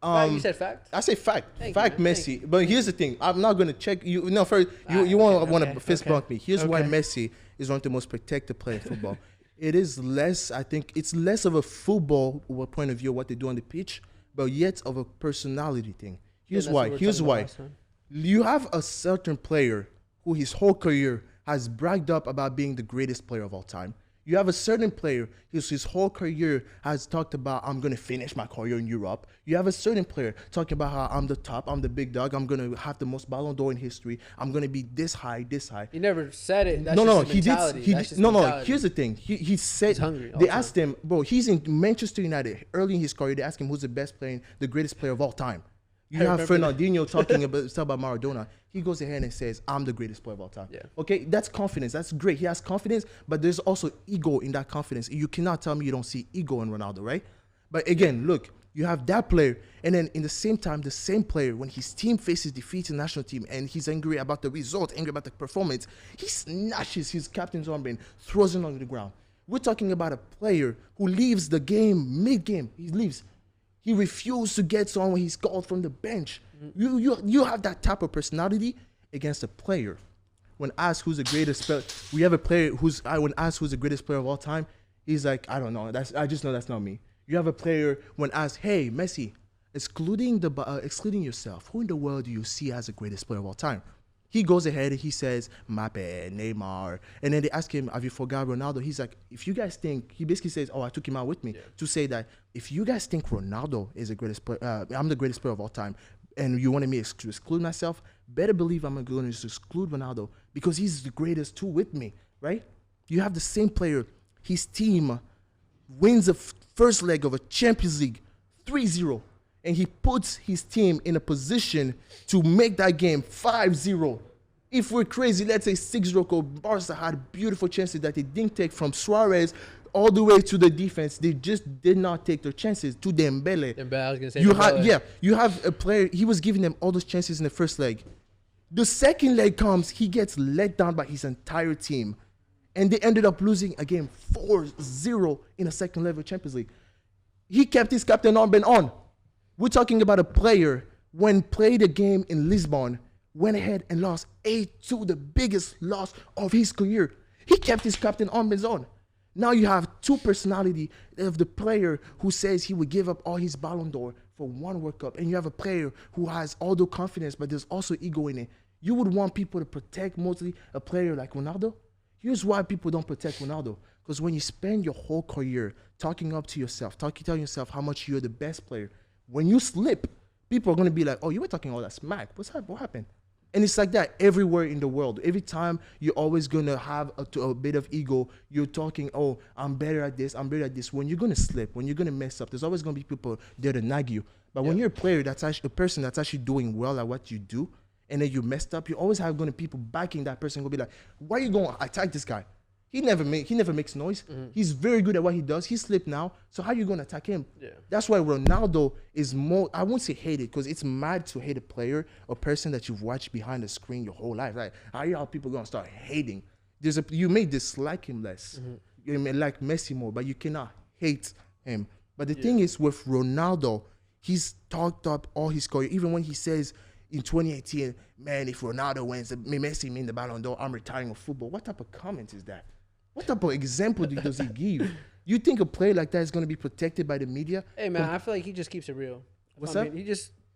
You said fact? I say fact. Thank you, Fact, man. Messi. But here's the thing. I'm not gonna check you. No, first you want to fist bump me. Here's why Okay. Messi is one of the most protected players in football. It is less. I think it's less of a football point of view what they do on the pitch, but yet of a personality thing. Here's that's why. what we were Here's talking about why. last time. You have a certain player who his whole career has bragged up about being the greatest player of all time. You have a certain player who's his whole career has talked about, I'm going to finish my career in Europe. You have a certain player talking about how I'm the top, I'm the big dog, I'm going to have the most Ballon d'Or in history, I'm going to be this high, this high. He never said it. That's No, just his he did. mentality. He That's did. just No. mentality. Here's the thing. He said He's hungry all they the asked him, bro. He's in Manchester United early in his career. They asked him who's the best player, the greatest player of all time. You I have remember Fernandinho talking about Maradona. He goes ahead and says, "I'm the greatest player of all time." Yeah. Okay, that's confidence. That's great. He has confidence, but there's also ego in that confidence. You cannot tell me you don't see ego in Ronaldo, right? But again, look, you have that player, and then in the same time, the same player, when his team faces defeat in the national team and he's angry about the result, angry about the performance, he snatches his captain's armband, throws it on the ground. We're talking about a player who leaves the game mid-game. He leaves. He refused to get on when he's called from the bench. You have that type of personality against a player. When asked who's the greatest player, we have a player when asked who's the greatest player of all time, he's like, I don't know. I just know that's not me. You have a player when asked, hey, Messi, excluding yourself, who in the world do you see as the greatest player of all time? He goes ahead and he says, Mbappe, Neymar. And then they ask him, have you forgot Ronaldo? He's like, if you guys think, he basically says, I took him out with me to say that if you guys think Ronaldo is the greatest player, I'm the greatest player of all time, and you wanted me to exclude myself, better believe I'm going to exclude Ronaldo because he's the greatest too with me, right? You have the same player. His team wins the first leg of a Champions League 3-0. And he puts his team in a position to make that game 5-0. If we're crazy, let's say 6-0, because Barca had beautiful chances that they didn't take from Suarez all the way to the defense. They just did not take their chances to Dembele. I was gonna say You have a player, he was giving them all those chances in the first leg. The second leg comes, he gets let down by his entire team. And they ended up losing a game 4-0 in a second level Champions League. He kept his captain armband on. We're talking about a player, when played a game in Lisbon, went ahead and lost 8-2, the biggest loss of his career. He kept his captain armband on. Now you have two personality of the player who says he would give up all his Ballon d'Or for one World Cup, and you have a player who has all the confidence, but there's also ego in it. You would want people to protect mostly a player like Ronaldo. Here's why people don't protect Ronaldo. Because when you spend your whole career talking up to yourself, telling yourself how much you're the best player, when you slip, people are going to be like, oh, you were talking all that smack. What happened? And it's like that everywhere in the world. Every time you're always going to have a bit of ego, you're talking, oh, I'm better at this, I'm better at this. When you're going to slip, when you're going to mess up, there's always going to be people there to nag you. But when you're a player, that's actually a person that's actually doing well at what you do, and then you messed up, you always have going to people backing that person will be like, why are you going to attack this guy? He never makes noise. He's very good at what he does. He slipped now. So how are you going to attack him? Yeah. That's why Ronaldo is more, I won't say hated, because it's mad to hate a player or person that you've watched behind the screen your whole life. Like, how are people going to start hating? You may dislike him less. You may like Messi more, but you cannot hate him. But the thing is, with Ronaldo, he's talked up all his career. Even when he says in 2018, man, if Ronaldo wins, Messi wins the Ballon d'Or, I'm retiring of football. What type of comment is that? What type of example does he give? You think a player like that is going to be protected by the media? Hey, man, I feel like he just keeps it real. What's that?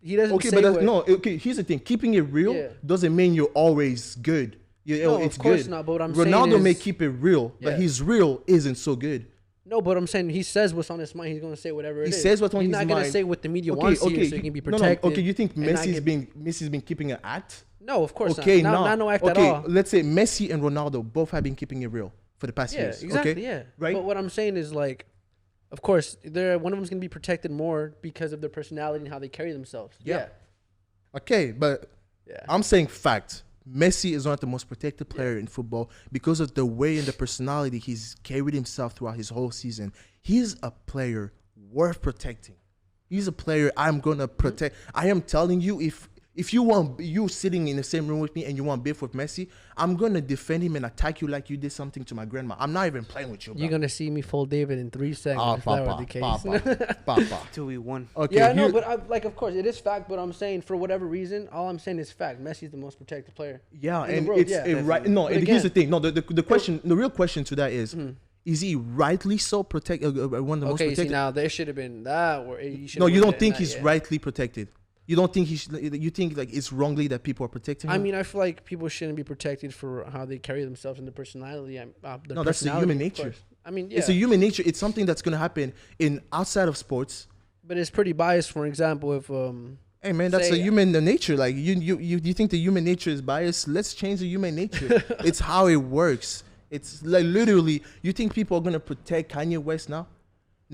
He doesn't okay, say but okay, here's the thing. Keeping it real doesn't mean you're always good. No, it's of course good. not, but what I'm Ronaldo saying is, may keep it real, but his real isn't so good. No, but I'm saying he says what's on his mind. He's going to say whatever it is. He says what's on his mind. He's not going to say what the media wants to hear so he can be protected. Okay, you think Messi's been keeping an act? No, of course not. Not no act at all. Okay, let's say Messi and Ronaldo both have been keeping it real for the past years. Exactly, Right? But what I'm saying is, like, of course, one of them's going to be protected more because of their personality and how they carry themselves. Yeah. Okay, but I'm saying fact. Messi is not the most protected player in football because of the way and the personality he's carried himself throughout his whole season. He's a player worth protecting. He's a player I'm going to protect. I am telling you, if you want, you sitting in the same room with me and you want beef with Messi, I'm going to defend him and attack you like you did something to my grandma. I'm not even playing with you, bro. You're going to see me fold David in 3 seconds if that were the case. Papa. 2v1. Okay, yeah, no, but of course, it is fact, but I'm saying for whatever reason, all I'm saying is fact. Messi's the most protected player. Yeah, and it's right. No, and here's the thing. No, the question, the real question to that is he rightly so protected? One of the most protected? Okay, see, now there should have been that. Or you don't think he's rightly protected? You don't think you think like it's wrongly that people are protecting him? I mean, I feel like people shouldn't be protected for how they carry themselves and their personality. No, that's the human nature. I mean, it's a human nature. It's something that's going to happen outside of sports. But it's pretty biased. For example, if hey man, that's a human nature. Like you think the human nature is biased? Let's change the human nature. It's how it works. It's like literally, you think people are going to protect Kanye West now?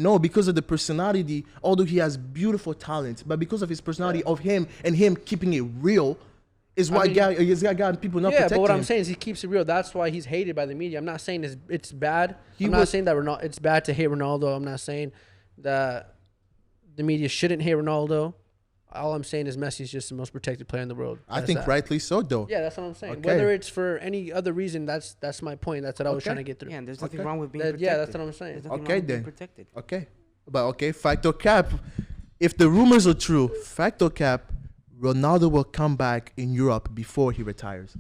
No, because of the personality, although he has beautiful talent, but because of his personality of him and him keeping it real is why he's got people not protecting him. Yeah, but what I'm saying is he keeps it real. That's why he's hated by the media. I'm not saying it's bad. I'm not saying that it's bad to hate Ronaldo. I'm not saying that the media shouldn't hate Ronaldo. All I'm saying is Messi's just the most protected player in the world. I think rightly so, though. Yeah, that's what I'm saying. Okay. Whether it's for any other reason, that's my point. That's what I was trying to get through. Yeah, and there's nothing wrong with being protected. Yeah, that's what I'm saying. Okay, then. Protected. Okay. But fact or cap, if the rumors are true, fact or cap, Ronaldo will come back in Europe before he retires.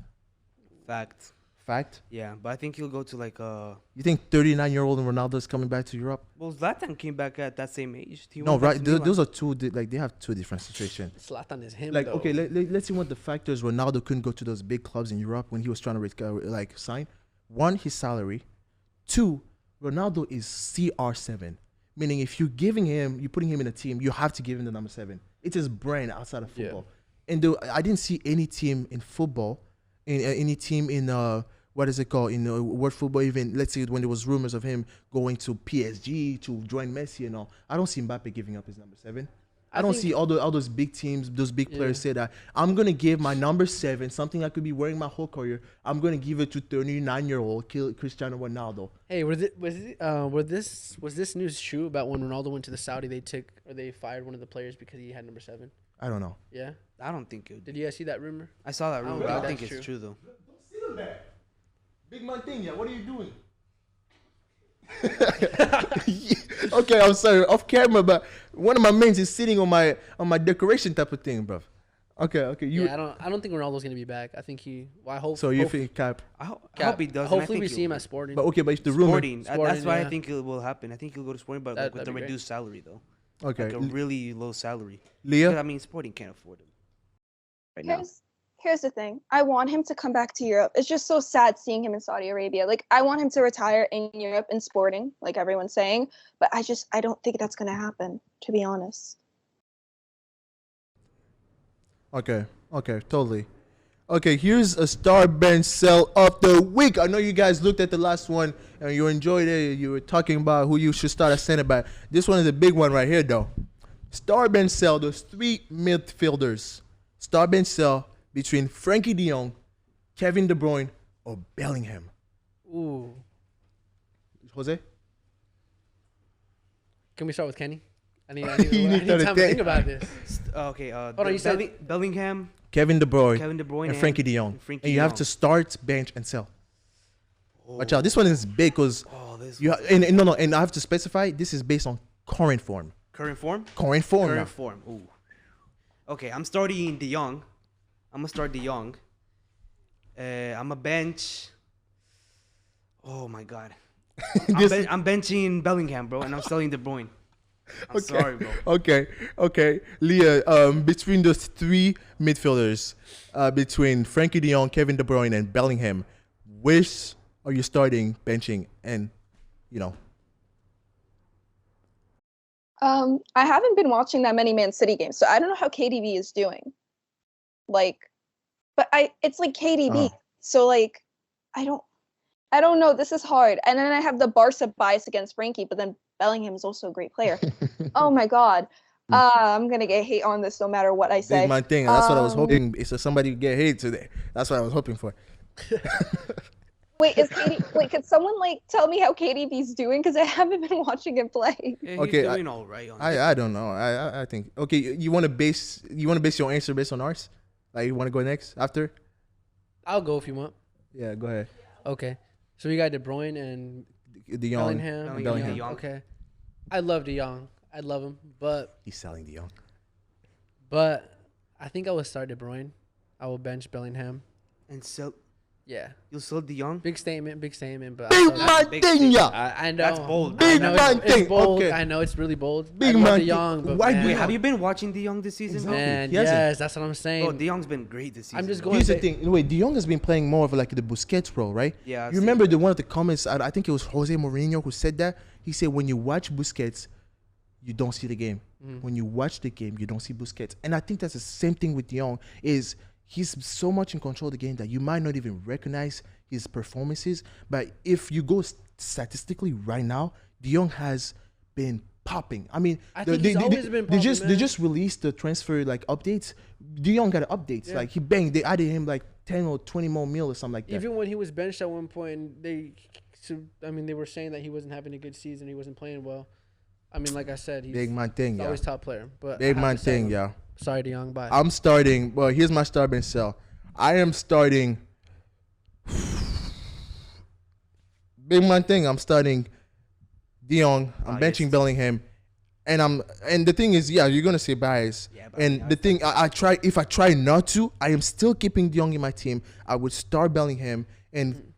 Fact. Fact? Yeah, but I think he'll go to like You think 39-year-old Ronaldo is coming back to Europe? Well, Zlatan came back at that same age. No, right. Those are two. Like they have two different situations. Zlatan is him. Like though. Okay, let's see what the factors Ronaldo couldn't go to those big clubs in Europe when he was trying to sign. 1, his salary. 2, Ronaldo is CR7, meaning if you're putting him in a team, you have to give him the number 7. It's his brand outside of football. And I didn't see any team in football, any team in what is it called in world football? Even let's say when there was rumors of him going to PSG to join Messi and all, I don't see Mbappe giving up his number 7. I don't see all those big teams, those big players say that I'm gonna give my number 7, something I could be wearing my whole career. I'm gonna give it to 39-year-old Cristiano Ronaldo. Hey, was this news true about when Ronaldo went to the Saudi? They fired one of the players because he had number 7. I don't know. Yeah, I don't think it. did you guys see that rumor? I saw that rumor. don't I don't think think that's it's true though. Don't sit on that. Big man thing, yeah. What are you doing? Okay, I'm sorry, off camera, but one of my mains is sitting on my decoration type of thing, bro. Okay, I don't think Ronaldo's gonna be back. I think I hope. So you think Cap? I hope he does. Hopefully, we see him at Sporting. But okay, but if the rumor. Sporting. That's Sporting, why yeah. I think it will happen. I think he'll go to Sporting, but like with that'd the be great. reduced salary though. Okay, Like a really low salary. Leah. 'Cause, I mean, Sporting can't afford him right now. Here's the thing. I want him to come back to Europe. It's just so sad seeing him in Saudi Arabia. Like, I want him to retire in Europe in Sporting, like everyone's saying. But I don't think that's going to happen, to be honest. Okay, totally. Okay, here's a star bench sell of the week. I know you guys looked at the last one and you enjoyed it. You were talking about who you should start at center back. This one is a big one right here, though. Star bench sell, those 3 midfielders. Star bench sell between Frankie de Jong, Kevin De Bruyne, or Bellingham. Ooh, Jose? can we start with Kenny? I need You time need to to think about this. Okay. Hold on, you said Bellingham, Kevin De Bruyne, Kevin De Bruyne, and Frankie de Jong. Frankie And de you have Jong. to start, bench, and sell. Watch out. This one is big because this and I have to specify this is based on current form. current form. Current form. Current now. form. Ooh. Okay, I'm starting De Jong. I'm gonna start De Jong. I'm a bench. Oh my God. I'm benching Bellingham, bro, and I'm selling De Bruyne. I'm sorry, bro. Okay. Leah, between those 3 midfielders, between Frankie de Jong, Kevin De Bruyne, and Bellingham, which are you starting, benching, and I haven't been watching that many Man City games, so I don't know how KDB is doing. Like, but it's like KDB. So like, I don't know. This is hard. And then I have the Barca bias against Frankie, but then Bellingham is also a great player. Oh my God. I'm gonna get hate on this no matter what I say. Big man thing. That's what I was hoping. It's somebody get hate today. That's what I was hoping for. Wait, could someone like tell me how KDB's doing? Because I haven't been watching him play. Yeah, he's Okay, doing all right. I don't know. I think okay. You want to base your answer based on ours? Like you want to go next after? I'll go if you want. Yeah, go ahead. Okay, so we got De Bruyne and De Jong. Bellingham. De Jong. Okay, I love De Jong. I love him, but He's selling De Jong. I think I would start De Bruyne. I will bench Bellingham. And sell. Yeah, You'll sell De Jong. big statement. But Big I, man thing, yeah. I know That's bold. Big I know man it's thing. bold. Okay. I know it's really bold. Big I love man De Jong, thing. but Why man, do Wait, have you been watching De Jong this season? Exactly. Man, He hasn't. yes, that's what I'm saying. Oh, De Jong's been great this season. I'm just bro. going. Here's the thing. Wait, De Jong has been playing more of like the Busquets role, right? Yeah. I've You seen remember that. one of the comments? I think it was Jose Mourinho who said that. He said, "When you watch Busquets, you don't see the game. When you watch the game, you don't see Busquets." And I think that's the same thing with De Jong. Is he's so much in control of the game that you might not even recognize his performances. But if you go statistically right now, De Jong has been popping. I mean, I think he's always been they popping, just released the transfer like updates. De Jong got updates. Yeah. Like he banged. They added him like 10 or 20 more mil or something like that. Even when he was benched at one point, they were saying that he wasn't having a good season. He wasn't playing well. I mean, like I said, he's Big man thing, yeah. always top player. But Big I have man to sell thing, him. yeah. Sorry, De Jong. Bye. I'm starting. Well, here's my start bench sell. I am starting. Big man thing. I'm starting De Jong. I'm benching Bellingham, and the thing is, yeah, you're gonna say bias. Yeah, but and the thing, I try. If I try not to, I am still keeping De Jong in my team. I would start Bellingham and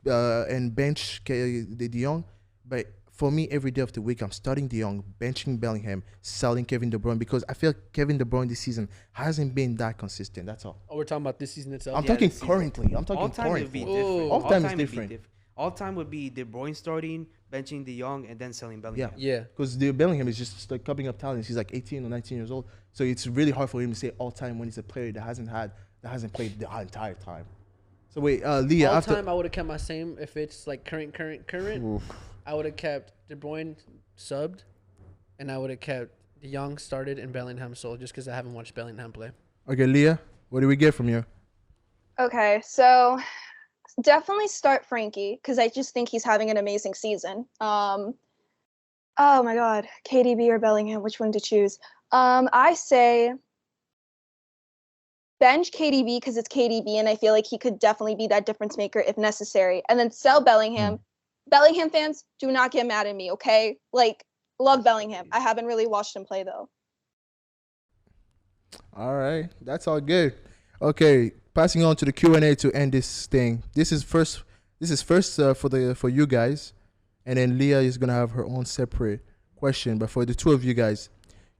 bench De Jong, but for me, every day of the week, I'm starting De Jong, benching Bellingham, selling Kevin De Bruyne because I feel Kevin De Bruyne this season hasn't been that consistent. That's all. Oh, we're talking about this season itself. I'm talking this season. currently. I'm talking All time would be currently. different. All time is would be different. All time would be De Bruyne starting, benching De Jong, and then selling Bellingham. Yeah. Because the Bellingham is just like coming up talent. He's like 18 or 19 years old. So it's really hard for him to say all time when he's a player that hasn't played the entire time. So wait, Leah. All After time, I would have kept my same. If it's like current, Oof. I would have kept De Bruyne subbed, and I would have kept De Jong started and Bellingham sold, just because I haven't watched Bellingham play. Okay, Leah, what do we get from you? Okay, so definitely start Frankie because I just think he's having an amazing season. Oh my God, KDB or Bellingham, which one to choose? I say bench KDB because it's KDB, and I feel like he could definitely be that difference maker if necessary. And then sell Bellingham. Bellingham fans, do not get mad at me, okay? Like, love Bellingham. I haven't really watched him play though. All right, that's all good. Okay, passing on to the Q&A to end this thing. This is first for you guys, and then Leah is gonna have her own separate question. But for the two of you guys,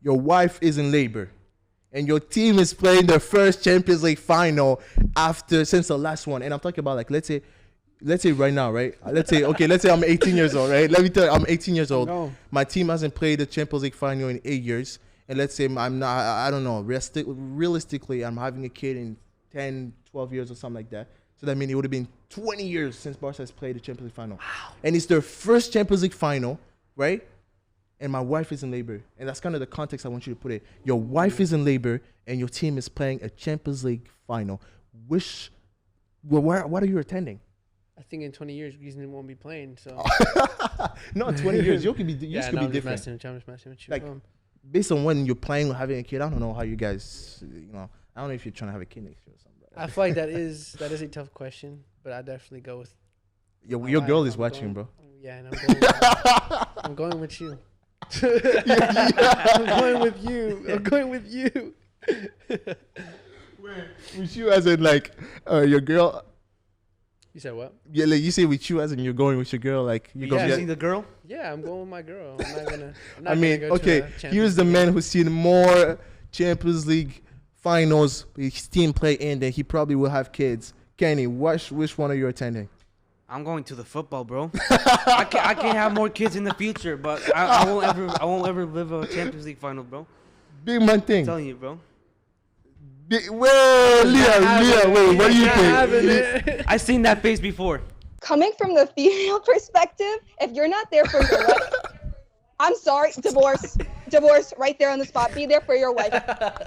your wife is in labor, and your team is playing their first Champions League final since the last one. And I'm talking about, like, let's say right now, right? Let's say I'm 18 years old, right? Let me tell you, I'm 18 years old. No. My team hasn't played the Champions League final in 8 years. And let's say I'm not, I don't know, realistically, I'm having a kid in 10, 12 years or something like that. So that means it would have been 20 years since Barca has played the Champions League final. Wow. And it's their first Champions League final, right? And my wife is in labor. And that's kind of the context I want you to put it. Your wife is in labor, and your team is playing a Champions League final. What are you attending? I think in 20 years, Griezmann won't be playing. So no, 20 years. You could be yeah, could be different. I'm just messing with you. Like, based on when you're playing or having a kid, I don't know how you guys, I don't know if you're trying to have a kid next year or something. I feel like that is a tough question, but I definitely go with your girl is watching, bro. Yeah, and I'm going with you. I'm going with you. I'm going with you. With you as in, like, your girl. You said what? Yeah, like you say with you as in you're going with your girl, like you You go. guys see the girl? Yeah, I'm going with my girl. I'm not gonna. I mean, okay. Here's the man who's seen more Champions League finals his team play in than he probably will have kids. Kenny, which one are you attending? I'm going to the football, bro. I can't have more kids in the future, but I won't ever live a Champions League final, bro. Big man thing. I'm telling you, bro. Well, Leah, wait, what do you think? I've seen that face before. Coming from the female perspective, if you're not there for your wife, I'm sorry, divorce right there on the spot. Be there for your wife.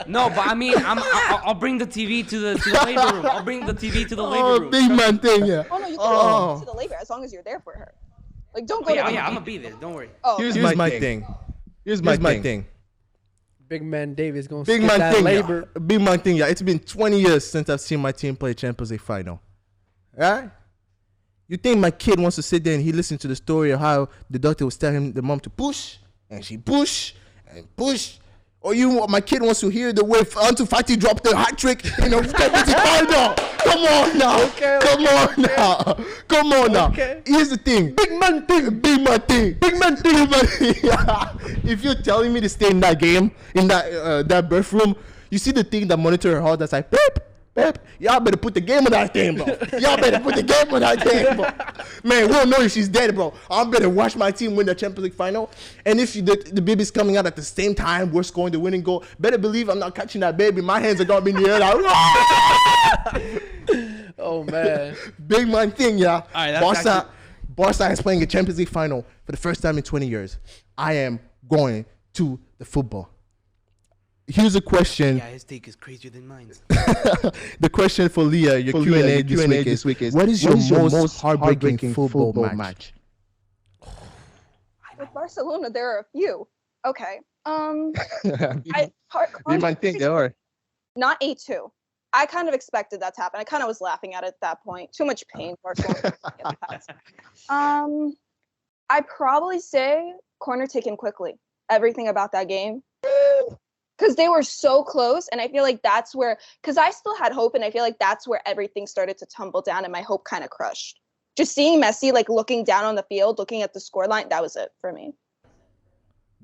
No, but I mean, I'll bring the TV to the labor room. I'll bring the TV to the labor room. Big man thing, yeah. Oh no, you can go to the labor as long as you're there for her. Like, don't go. Yeah, I'm gonna be there. Don't worry. Oh, Here's my thing. Here's my thing. Big man David's going to Big skip man that thing, labor. yeah. Big man thing, yeah. It's been 20 years since I've seen my team play Champions League final. Right? You think my kid wants to sit there and he listen to the story of how the doctor was telling the mom to push, and she push and push? Or my kid wants to hear the way Ansu Fati dropped the hat trick in the Champions League final? Come on now. Come on now. Okay. Here's the thing. Big man thing. If you're telling me to stay in that game, in that birth room, you see the thing that monitor her heart that's like, Pep, y'all better put the game on that thing, bro. Man, we don't know if she's dead, bro. I better watch my team win the Champions League final. And if the baby's coming out at the same time, we're scoring the winning goal, better believe I'm not catching that baby. My hands are going to be in the air like, Oh, man. big man thing, yeah. All right, Barca is playing a Champions League final for the first time in 20 years. I am going to the football. Here's a question. Yeah, his take is crazier than mine. The question for Leah, your Q&A this week is, what is your most heartbreaking football match? with Barcelona, there are a few. Okay. You might think they are. Not A2. I kind of expected that to happen. I kind of was laughing at it at that point. Too much pain, Barcelona. I'd probably say corner taken quickly. Everything about that game. Because they were so close, and I feel like that's where, because I still had hope, and I feel like that's where everything started to tumble down, and my hope kind of crushed. Just seeing Messi, like, looking down on the field, looking at the scoreline, that was it for me.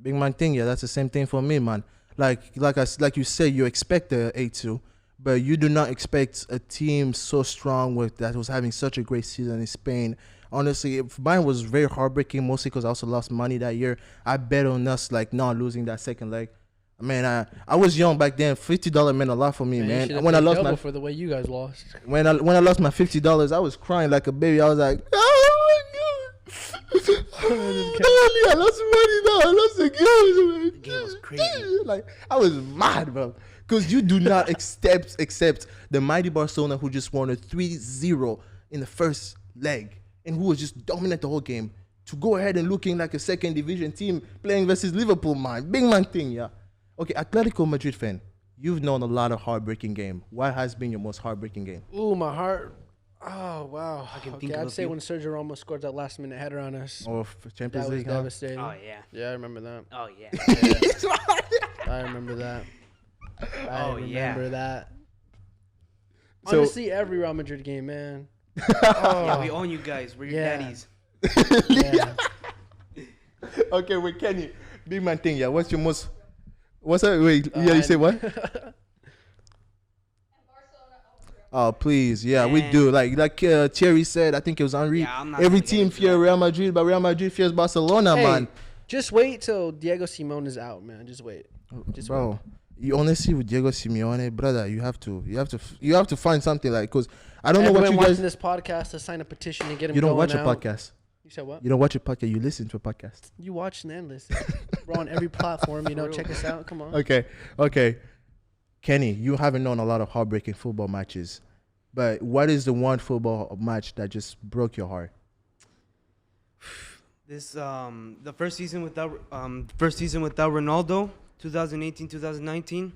Big man thing, yeah, that's the same thing for me, man. Like you said, you expect the A2, but you do not expect a team so strong that was having such a great season in Spain. Honestly, mine was very heartbreaking, mostly because I also lost money that year. I bet on us, like, not losing that second leg. Man, I was young back then. $50 meant a lot for me, man. When I lost my for the way you guys lost. when I lost my $50, I was crying like a baby. I was like, oh my god, I lost money now. I lost the game. The game was crazy. Like I was mad, bro. Because you do not accept the mighty Barcelona who just won a 3-0 in the first leg and who was just dominant the whole game to go ahead and looking like a second division team playing versus Liverpool, man. Big man thing, yeah. Okay, Atletico Madrid fan, you've known a lot of heartbreaking game. What has been your most heartbreaking game? Ooh, my heart. Oh, wow. I can think of I'd a say few. when Sergio Ramos scored that last minute header on us. Or Champions That was League, huh? devastating. Oh yeah. Yeah, I remember that. Oh yeah. I remember that. I Oh, yeah. remember that. So- Honestly, every Real Madrid game, man. Yeah, we own you guys. We're your Yeah. daddies. Yeah. Okay, wait, Kenny, big man thing, yeah. What's your most? What's that? Wait, yeah, you say what? Oh, please, yeah, we Man. do. Like Thierry said, I think it was Henri. Yeah, I'm not Every gonna get team into fear that. Real Madrid, but Real Madrid fears Barcelona, Hey, man. just wait till Diego Simone is out, man. Just wait. Just Bro, you honestly with Diego Simeone, brother, you have to find something like because I don't know what Everyone you watching guys. this podcast to sign a petition and get him You don't going watch a out. podcast. You said what? You don't watch a podcast. You listen to a podcast. You watch and then listen. We're on every platform. You know, check us out. Come on. Okay. Kenny, you haven't known a lot of heartbreaking football matches, but what is the one football match that just broke your heart? This the first season without Ronaldo, 2018-2019,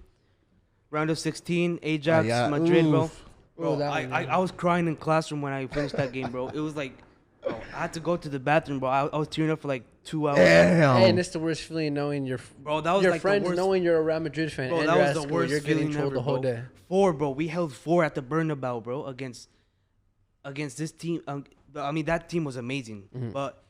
round of 16, Ajax, Madrid, bro. Oof. Bro, Ooh, that I, one, I yeah. I was crying in classroom when I finished that game, bro. It was like, bro, I had to go to the bathroom, bro. I was tearing up for like 2 hours. Damn. Hey, and it's the worst feeling knowing Bro, that was your like friends the worst. knowing you're a Real Madrid fan. Bro, and that you're was at the school, worst you're getting feeling trolled ever, the whole bro. day. 4, bro. We held 4 at the Bernabeu, bro, against this team. I mean, that team was amazing, but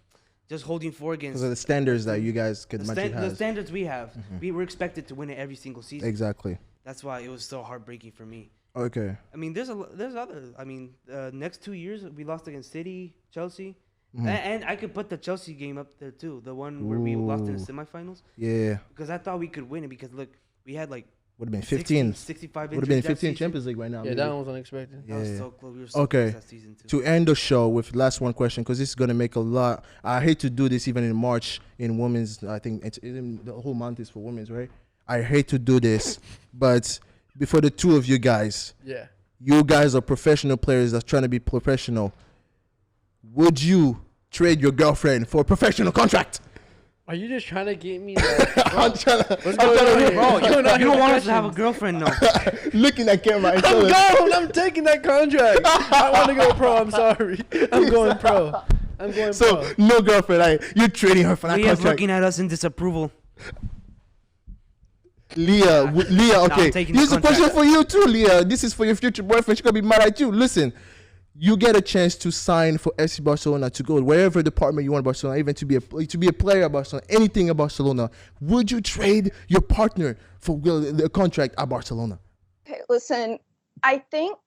just holding 4 against Because of the standards that you guys could Madrid the has. standards we have, we were expected to win it every single season. Exactly. That's why it was so heartbreaking for me. Okay. I mean, there's other. I mean, next 2 years we lost against City, Chelsea, Mhm. and I could put the Chelsea game up there too, the one where we lost in the Ooh. semifinals, Yeah. because I thought we could win it. Because look, we had like Would have been 60, 15. 65 Would have been injuries that 15 season. Champions League right now. Yeah, maybe. that one was unexpected. That was Yeah. so close. We were so Okay. close that season too. To end the show with last one question, because this is gonna make a lot. I hate to do this even in March in women's. I think it's even the whole month is for women's, right? I hate to do this, but before the two of you guys, Yeah. you guys are professional players that's trying to be professional. Would you trade your girlfriend for a professional contract? Are you just trying to get me? Like, I'm trying to. what's going on here? Bro, What's going on you here don't want us with to have a questions? girlfriend, no. looking at camera. And I'm telling- going. I'm taking that contract. I want to go pro. I'm sorry. I'm going pro. I'm going So pro. no girlfriend. Like you're trading her for that Leah's contract. looking at us in disapproval. Leah, Leah, okay. taking the This is a contract. question for you too, Leah. This is for your future boyfriend. She's gonna be mad at you. Listen, you get a chance to sign for FC Barcelona to go wherever department you want Barcelona, even to be a player at Barcelona, anything at Barcelona. Would you trade your partner for the contract at Barcelona? Okay, listen, I think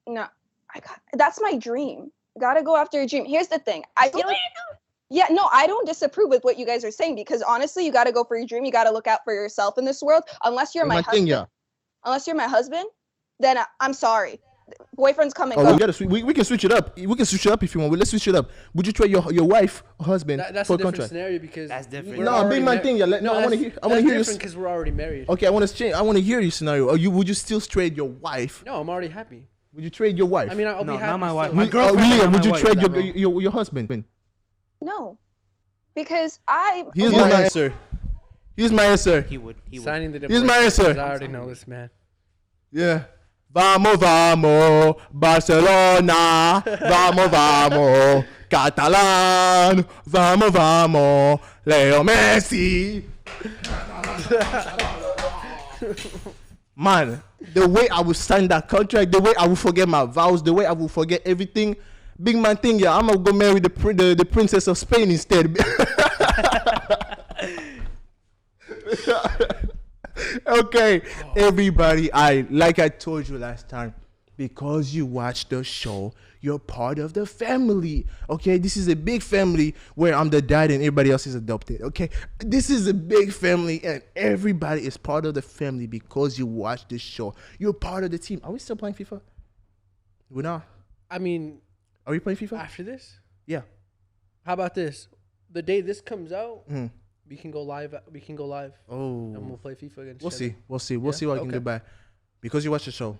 that's my dream. Gotta go after your dream. Here's the thing. I feel like I don't disapprove with what you guys are saying, because honestly, you gotta go for your dream. You gotta look out for yourself in this world. Unless you're my husband. Unless you're my husband, then I'm sorry. Boyfriends come and Oh, go. we can switch it up. We can switch it up if you want. Let's switch it up. Would you trade your wife or husband That's for a a different contract? scenario because That's different. we're No, already big man mar- thing. Yeah, no, I want to hear. I want to that's hear you. different because we're already married. Okay, I want to change. I want to hear your scenario. Would you still trade your wife? No, I'm already happy. Would you trade your wife? I mean, I'll No, be happy. not my wife. still. My girlfriend, Leah, not would my you wife. trade That, bro. your husband? No. Because I Here's okay, my answer. Here's my answer. He would. Signing the Here's divorce my answer. papers, I already know this, man. Yeah. Vamos, vamos, Barcelona. Vamos, vamos, Catalan. Vamos, vamos, Leo Messi. Man, the way I would sign that contract, the way I would forget my vows, the way I would forget everything. Big man thing, yeah, I'm gonna go marry the princess of Spain instead. Okay, everybody, like I told you last time, Because you watch the show, you're part of the family. Okay, this is a big family where I'm the dad and everybody else is adopted. Okay, this is a big family and everybody is part of the family because you watch the show. You're part of the team. Are we still playing FIFA? We're not. I mean, Are we playing FIFA? after this, Yeah. how about this? The day this comes out, we can go live. We can go live, and Oh, we'll play FIFA against. we'll each see. other. We'll see. We'll Yeah? see what we can Okay. do by. Because you watch the show,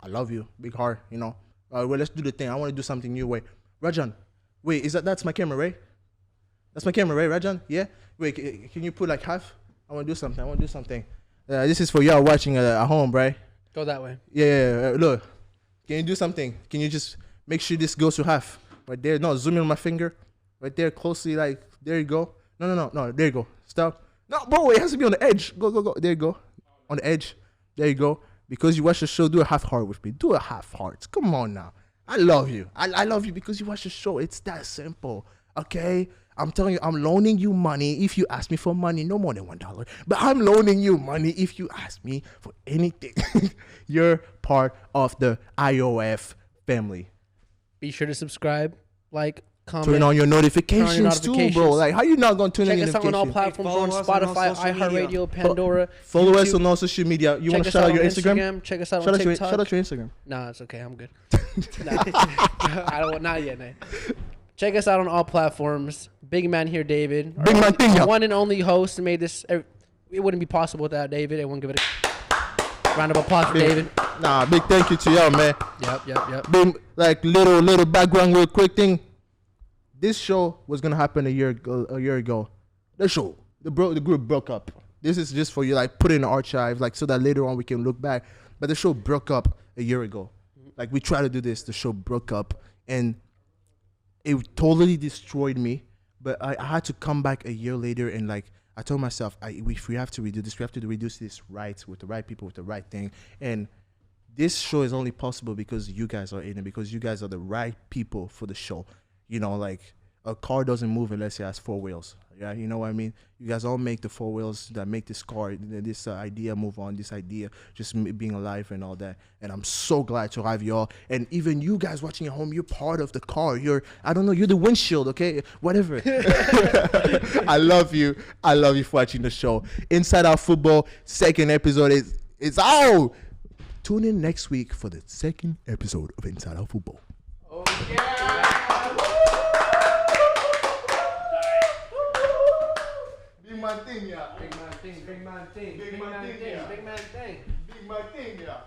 I love you, big heart. You know. Well, let's do the thing. I want to do something new. Wait, Rajan. Wait, that's my camera, right? That's my camera, right, Rajan? Yeah. Wait, can you put like half? I want to do something. This is for y'all watching at home, right? Go that way. Yeah. Look, can you do something? Can you just make sure this goes to half? Right there. No, zoom in on my finger. Right there, closely. Like there you go. No. There you go. Stop. No, bro, it has to be on the edge. Go. There you go. On the edge. There you go. Because you watch the show, do a half heart with me. Do a half heart. Come on now. I love you. I love you because you watch the show. It's that simple. Okay? I'm telling you, I'm loaning you money if you ask me for money. No more than $1. But I'm loaning you money if you ask me for anything. You're part of the IOF family. Be sure to subscribe, like, comment. Turn on your notifications too, bro. notifications. Like, how you not going to turn on Check your us out on all notifications? platforms. Follow We're on us on all Spotify, social media. iHeartRadio, Pandora. Follow us YouTube. on all social media. You want Check to us shout out on your Instagram? Check us out Shout on out your TikTok. Instagram. Nah, it's okay. I'm good. Nah. I don't. Not yet. Nah. Check us out on all platforms. Big man here, David. Big man thing, Our yeah. one and only host made this. It wouldn't be possible without David. Everyone give it a round of applause for David. Nah, big thank you to y'all, man. Yep. Big, like little background, real quick thing. This show was gonna happen a year ago. The group broke up. This is just for you, like put it in the archive, like so that later on we can look back. But the show broke up a year ago. Like we tried to do this, the show broke up, and it totally destroyed me. But I had to come back a year later and like I told myself, if we have to redo this, we have to reduce this right with the right people, with the right thing. And this show is only possible because you guys are in it, because you guys are the right people for the show. You know, like a car doesn't move unless it has four wheels. Yeah, you know what I mean? You guys all make the four wheels that make this car, this idea move on, this idea just being alive and all that. And I'm so glad to have y'all. And even you guys watching at home, you're part of the car. You're the windshield, okay? Whatever. I love you. I love you for watching the show. Inside Out Football, second episode is out. Tune in next week for the second episode of Inside Out Football. Oh yeah. Big man thing, yeah. Big man thing. Big man thing, yeah. Big man thing, yeah.